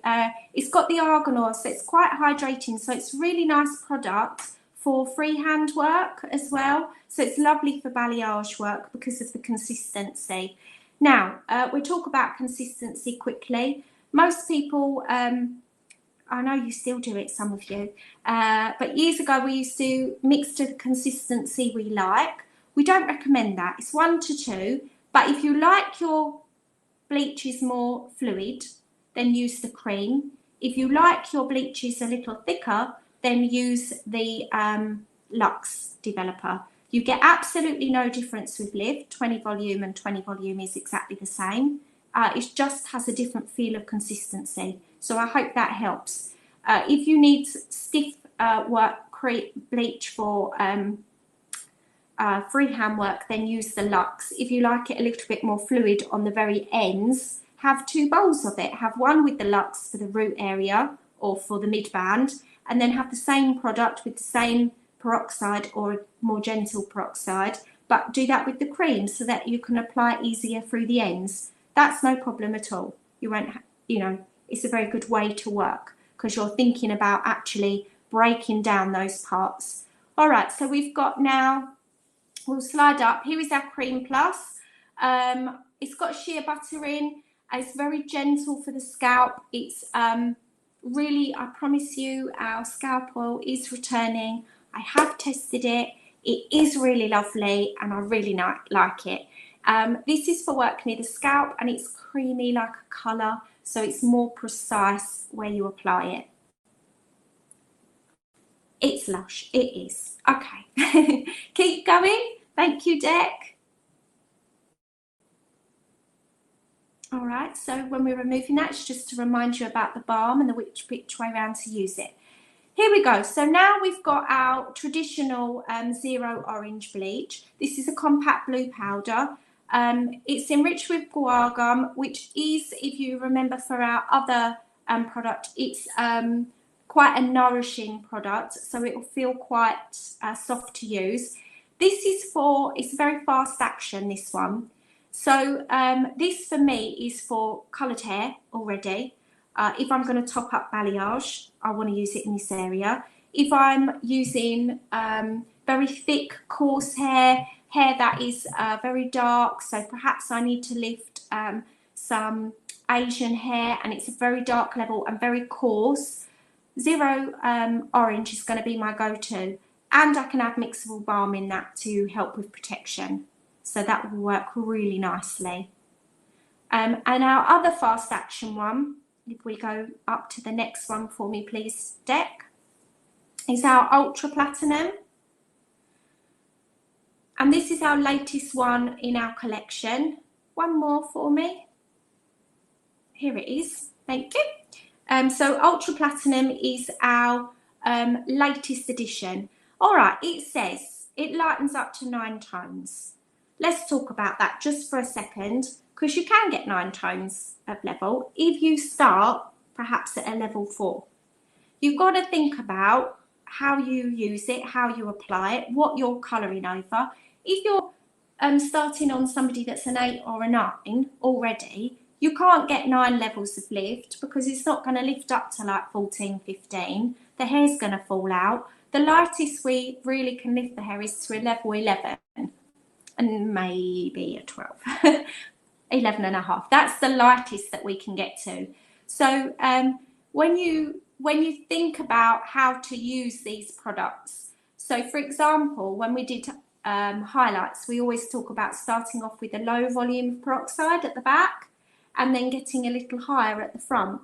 it's got the argan oil, so it's quite hydrating. So it's a really nice product for freehand work as well. So it's lovely for balayage work because of the consistency. Now, we'll talk about consistency quickly. Most people, I know you still do it, some of you, but years ago we used to mix to the consistency we like. We don't recommend that. It's 1 to 2, but if you like your bleach is more fluid, then use the cream. If you like your bleaches a little thicker, then use the Luxe Developer. You get absolutely no difference with Lift. 20 volume and 20 volume is exactly the same. It just has a different feel of consistency. So I hope that helps. If you need stiff work bleach for freehand work, then use the Luxe. If you like it a little bit more fluid on the very ends, have 2 bowls of it. Have one with the Luxe for the root area or for the mid-band, and then have the same product with the same peroxide or a more gentle peroxide, but do that with the cream so that you can apply it easier through the ends. That's no problem at all. You won't, it's a very good way to work because you're thinking about actually breaking down those parts. All right, so we've got now, we'll slide up. Here is our Cream Plus. It's got shea butter in. It's very gentle for the scalp. It's really, I promise you, our scalp oil is returning. I have tested it. It is really lovely and I really like it. This is for work near the scalp and it's creamy like a colour, so it's more precise where you apply it. It's lush, it is. Okay, keep going. Thank you, Deck. All right, so when we're removing that, it's just to remind you about the balm and which way around to use it. Here we go. So now we've got our traditional Zero Orange bleach. This is a compact blue powder. It's enriched with guar gum, which is, if you remember for our other product, it's quite a nourishing product, so it will feel quite soft to use. This is for, it's very fast action, this one. So this for me is for coloured hair already. If I'm going to top up balayage, I want to use it in this area. If I'm using very thick, coarse hair that is very dark, so perhaps I need to lift some Asian hair and it's a very dark level and very coarse, Zero Orange is going to be my go-to. And I can add mixable balm in that to help with protection. So that will work really nicely. And our other fast action one, if we go up to the next one for me, please, Deck, is our Ultra Platinum. And this is our latest one in our collection. One more for me. Here it is. Thank you. So Ultra Platinum is our latest edition. All right, it says it lightens up to 9 tones. Let's talk about that just for a second, because you can get 9 tones of level if you start perhaps at a level 4. You've got to think about how you use it, how you apply it, what you're colouring over. If you're starting on somebody that's an 8 or a 9 already, you can't get 9 levels of lift because it's not going to lift up to like 14, 15. The hair's going to fall out. The lightest we really can lift the hair is to a level 11 and maybe a 12. 11 and a half. That's the lightest that we can get to. So when you think about how to use these products, so for example, when we did highlights, we always talk about starting off with a low volume of peroxide at the back and then getting a little higher at the front.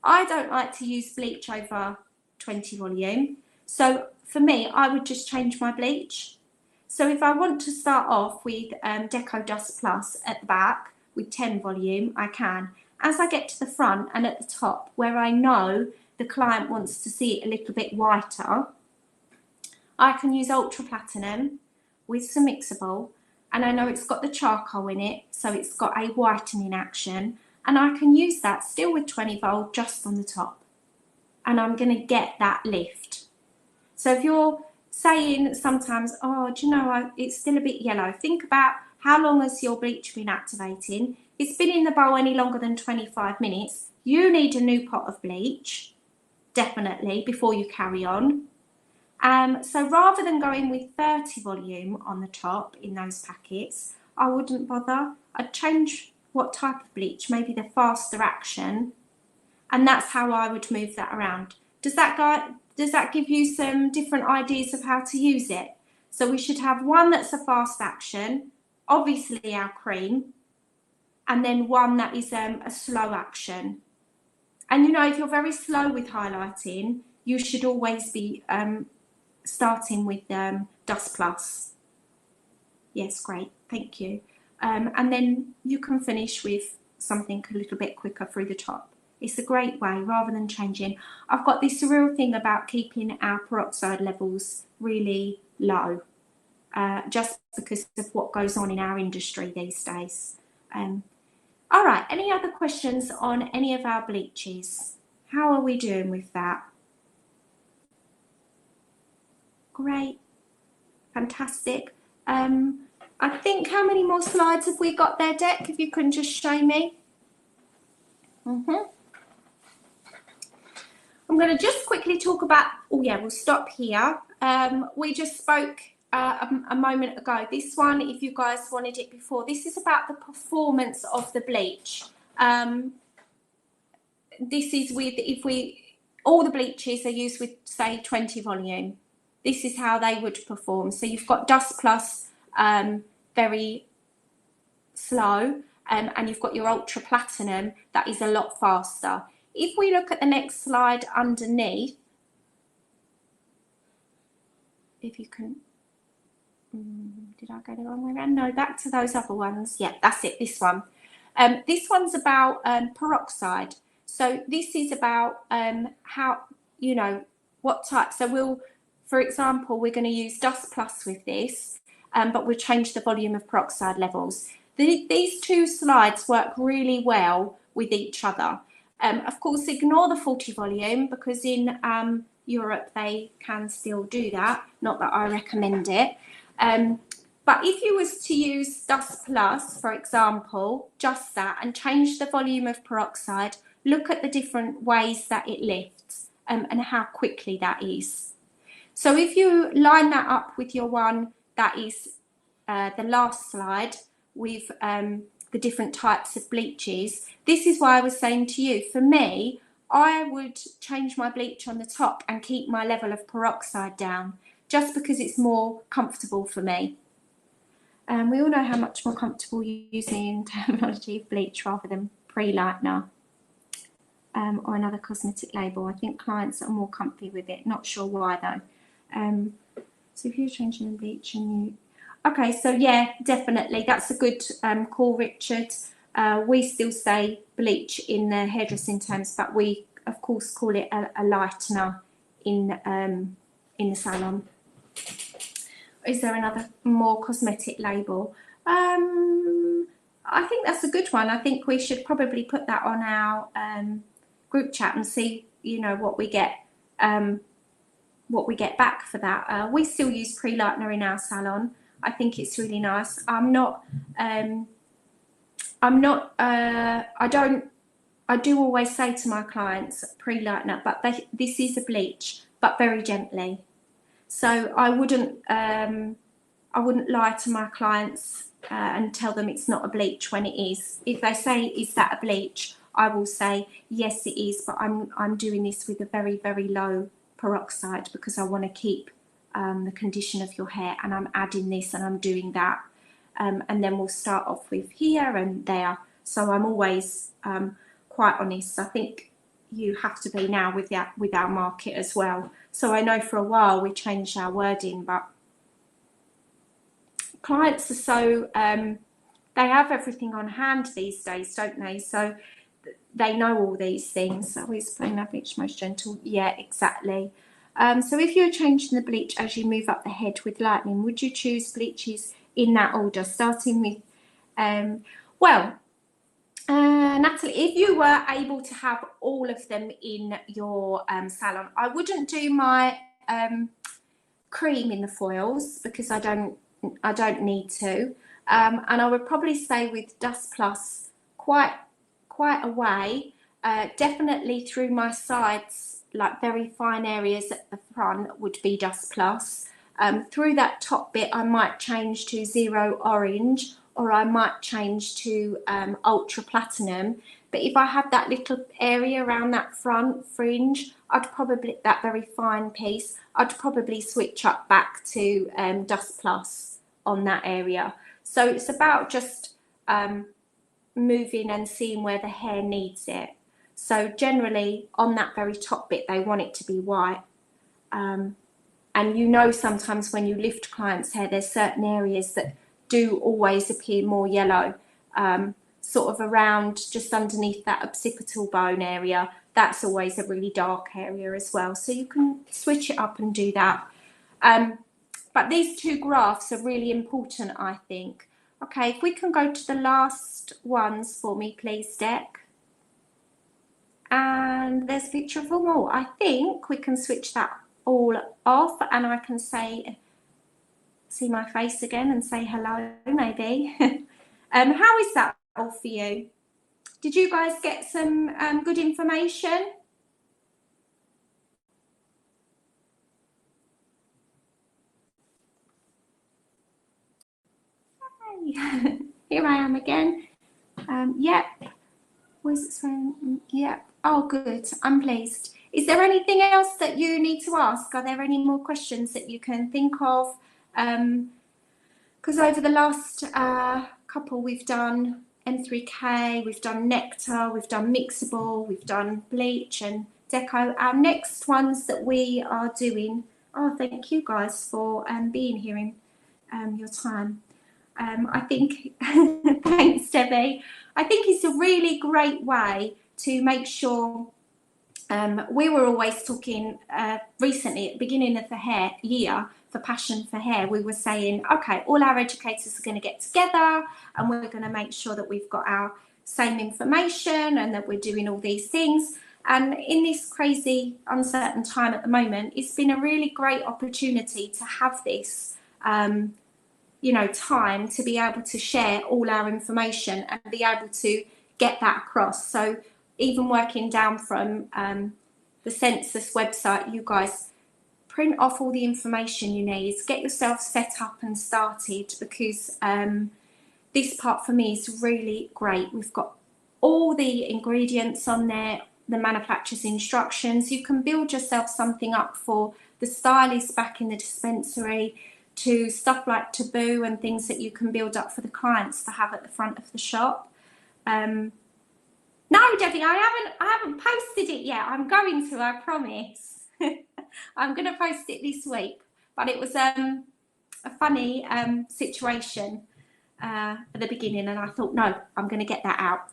I don't like to use bleach over 20 volume. So for me, I would just change my bleach. So if I want to start off with Deco Dust Plus at the back with 10 volume, I can. As I get to the front and at the top, where I know the client wants to see it a little bit whiter, I can use Ultra Platinum with some mixable, and I know it's got the charcoal in it, so it's got a whitening action, and I can use that still with 20 volt just on the top, and I'm going to get that lift. So if you're saying sometimes, oh, do you know, it's still a bit yellow, think about how long has your bleach been activating. it's been in the bowl any longer than 25 minutes, you need a new pot of bleach, definitely, before you carry on. So rather than going with 30 volume on the top in those packets, I wouldn't bother. I'd change what type of bleach, maybe the faster action, and that's how I would move that around. Does that give you some different ideas of how to use it? So we should have one that's a fast action, obviously our cream, and then one that is a slow action. And you know, if you're very slow with highlighting, you should always be starting with Dust Plus. Yes, great, thank you. And then you can finish with something a little bit quicker through the top. It's a great way, rather than changing. I've got this real thing about keeping our peroxide levels really low, just because of what goes on in our industry these days. All right, any other questions on any of our bleaches? How are we doing with that? Great, fantastic. I think, how many more slides have we got there, Dec? If you can just show me. I'm going to just quickly talk about, oh yeah, we'll stop here. We just spoke a moment ago. This one, if you guys wanted it before, this is about the performance of the bleach. This is with, all the bleaches are used with, say, 20 volume. This is how they would perform. So you've got Dust Plus, very slow, and you've got your Ultra Platinum, that is a lot faster. If we look at the next slide underneath, if you can, did I go the wrong way around? No, back to those other ones. Yeah, that's it, this one. This one's about peroxide. So this is about how, you know, what type. So we'll, for example, we're going to use Dust Plus with this, but we'll change the volume of peroxide levels. These two slides work really well with each other. Of course, ignore the 40 volume, because in Europe they can still do that. Not that I recommend it. But if you was to use Dust Plus, for example, just that, and change the volume of peroxide, look at the different ways that it lifts and how quickly that is. So if you line that up with your one that is the last slide with the different types of bleaches, this is why I was saying to you, for me, I would change my bleach on the top and keep my level of peroxide down, just because it's more comfortable for me. We all know how much more comfortable using terminology of bleach rather than pre-lightener or another cosmetic label. I think clients are more comfy with it. Not sure why though. So if you're changing the bleach and you... Okay, so yeah, definitely. That's a good call, Richard. We still say bleach in the hairdressing terms, but we, of course, call it a lightener in the salon. Is there another more cosmetic label? I think that's a good one. I think we should probably put that on our group chat and see, you know, what we get back for that. We still use pre-lightener in our salon. I think it's really nice. I do always say to my clients pre-lightener, but this is a bleach, but very gently. So I wouldn't lie to my clients and tell them it's not a bleach when it is. If they say, is that a bleach? I will say, yes, it is, but I'm doing this with a very, very low peroxide because I want to keep the condition of your hair, and I'm adding this and I'm doing that. And then we'll start off with here and there. So I'm always quite honest. I think you have to be now with our market as well. So I know for a while we changed our wording, but clients are so, they have everything on hand these days, don't they? So they know all these things. So we explain that bleach most gentle. Yeah, exactly. So if you're changing the bleach as you move up the head with lightning, would you choose bleaches in that order, starting with, Natalie, if you were able to have all of them in your salon, I wouldn't do my cream in the foils because I don't need to, and I would probably stay with Dust Plus quite a way. Definitely through my sides, like very fine areas at the front would be Dust Plus. Through that top bit, I might change to Zero Orange, or I might change to Ultra Platinum. But if I had that little area around that front fringe, I'd probably, that very fine piece, I'd probably switch up back to Dust Plus on that area. So it's about just moving and seeing where the hair needs it. So generally on that very top bit, they want it to be white. And you know, sometimes when you lift clients' hair, there's certain areas that do always appear more yellow, sort of around just underneath that occipital bone area. That's always a really dark area as well. So you can switch it up and do that. But these two graphs are really important, I think. Okay, if we can go to the last ones for me, please, Deck. And there's a picture of them all. I think we can switch that all off, and I can say, see my face again and say hello, maybe. How is that all for you? Did you guys get some good information? Hey. Here I am again. Yep. Was it saying? Yep. Oh, good. I'm pleased. Is there anything else that you need to ask? Are there any more questions that you can think of? Because over the last couple, we've done M3K, we've done Nectar, we've done Mixable, we've done Bleach and Deco. Our next ones that we are doing, oh, thank you guys for being here in your time. I think, thanks, Debbie. I think it's a really great way to make sure. We were always talking recently at the beginning of the year for Passion for Hair. We were saying, okay, all our educators are going to get together and we're going to make sure that we've got our same information and that we're doing all these things. And in this crazy, uncertain time at the moment, it's been a really great opportunity to have this, you know, time to be able to share all our information and be able to get that across. So even working down from the Census website, you guys print off all the information you need, get yourself set up and started, because this part for me is really great. We've got all the ingredients on there, the manufacturer's instructions. You can build yourself something up for the stylist back in the dispensary, to stuff like Taboo and things that you can build up for the clients to have at the front of the shop. No, Debbie, I haven't posted it yet. I'm going to, I promise. I'm going to post it this week. But it was a funny situation at the beginning, and I thought, no, I'm going to get that out.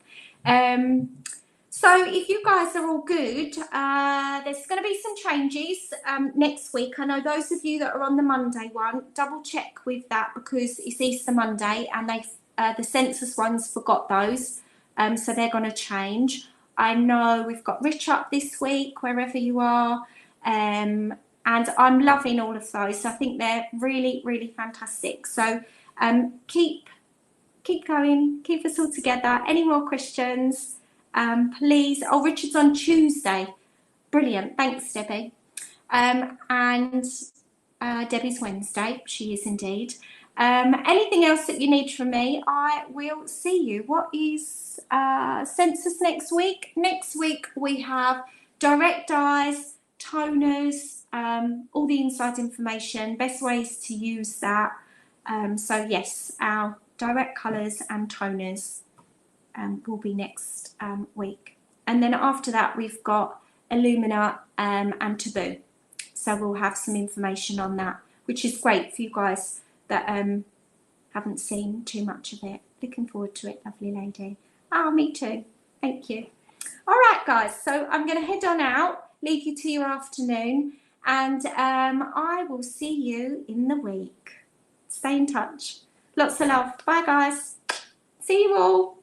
So if you guys are all good, there's going to be some changes next week. I know those of you that are on the Monday one, double check with that, because it's Easter Monday and the Census ones forgot those. So they're going to change. I know we've got Rich up this week, wherever you are. And I'm loving all of those. I think they're really, really fantastic. So keep going, keep us all together. Any more questions? Please. Oh, Richard's on Tuesday. Brilliant. Thanks, Debbie. And Debbie's Wednesday. She is indeed. Anything else that you need from me, I will see you. What is Census next week? Next week we have direct dyes, toners, all the inside information, best ways to use that. So yes, our direct colours and toners will be next week. And then after that we've got Illumina and Taboo. So we'll have some information on that, which is great for you guys that haven't seen too much of it. Looking forward to it, lovely lady. Oh, me too. Thank you. All right, guys. So I'm going to head on out, leave you to your afternoon, and I will see you in the week. Stay in touch. Lots of love. Bye, guys. See you all.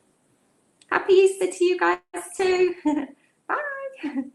Happy Easter to you guys too. Bye.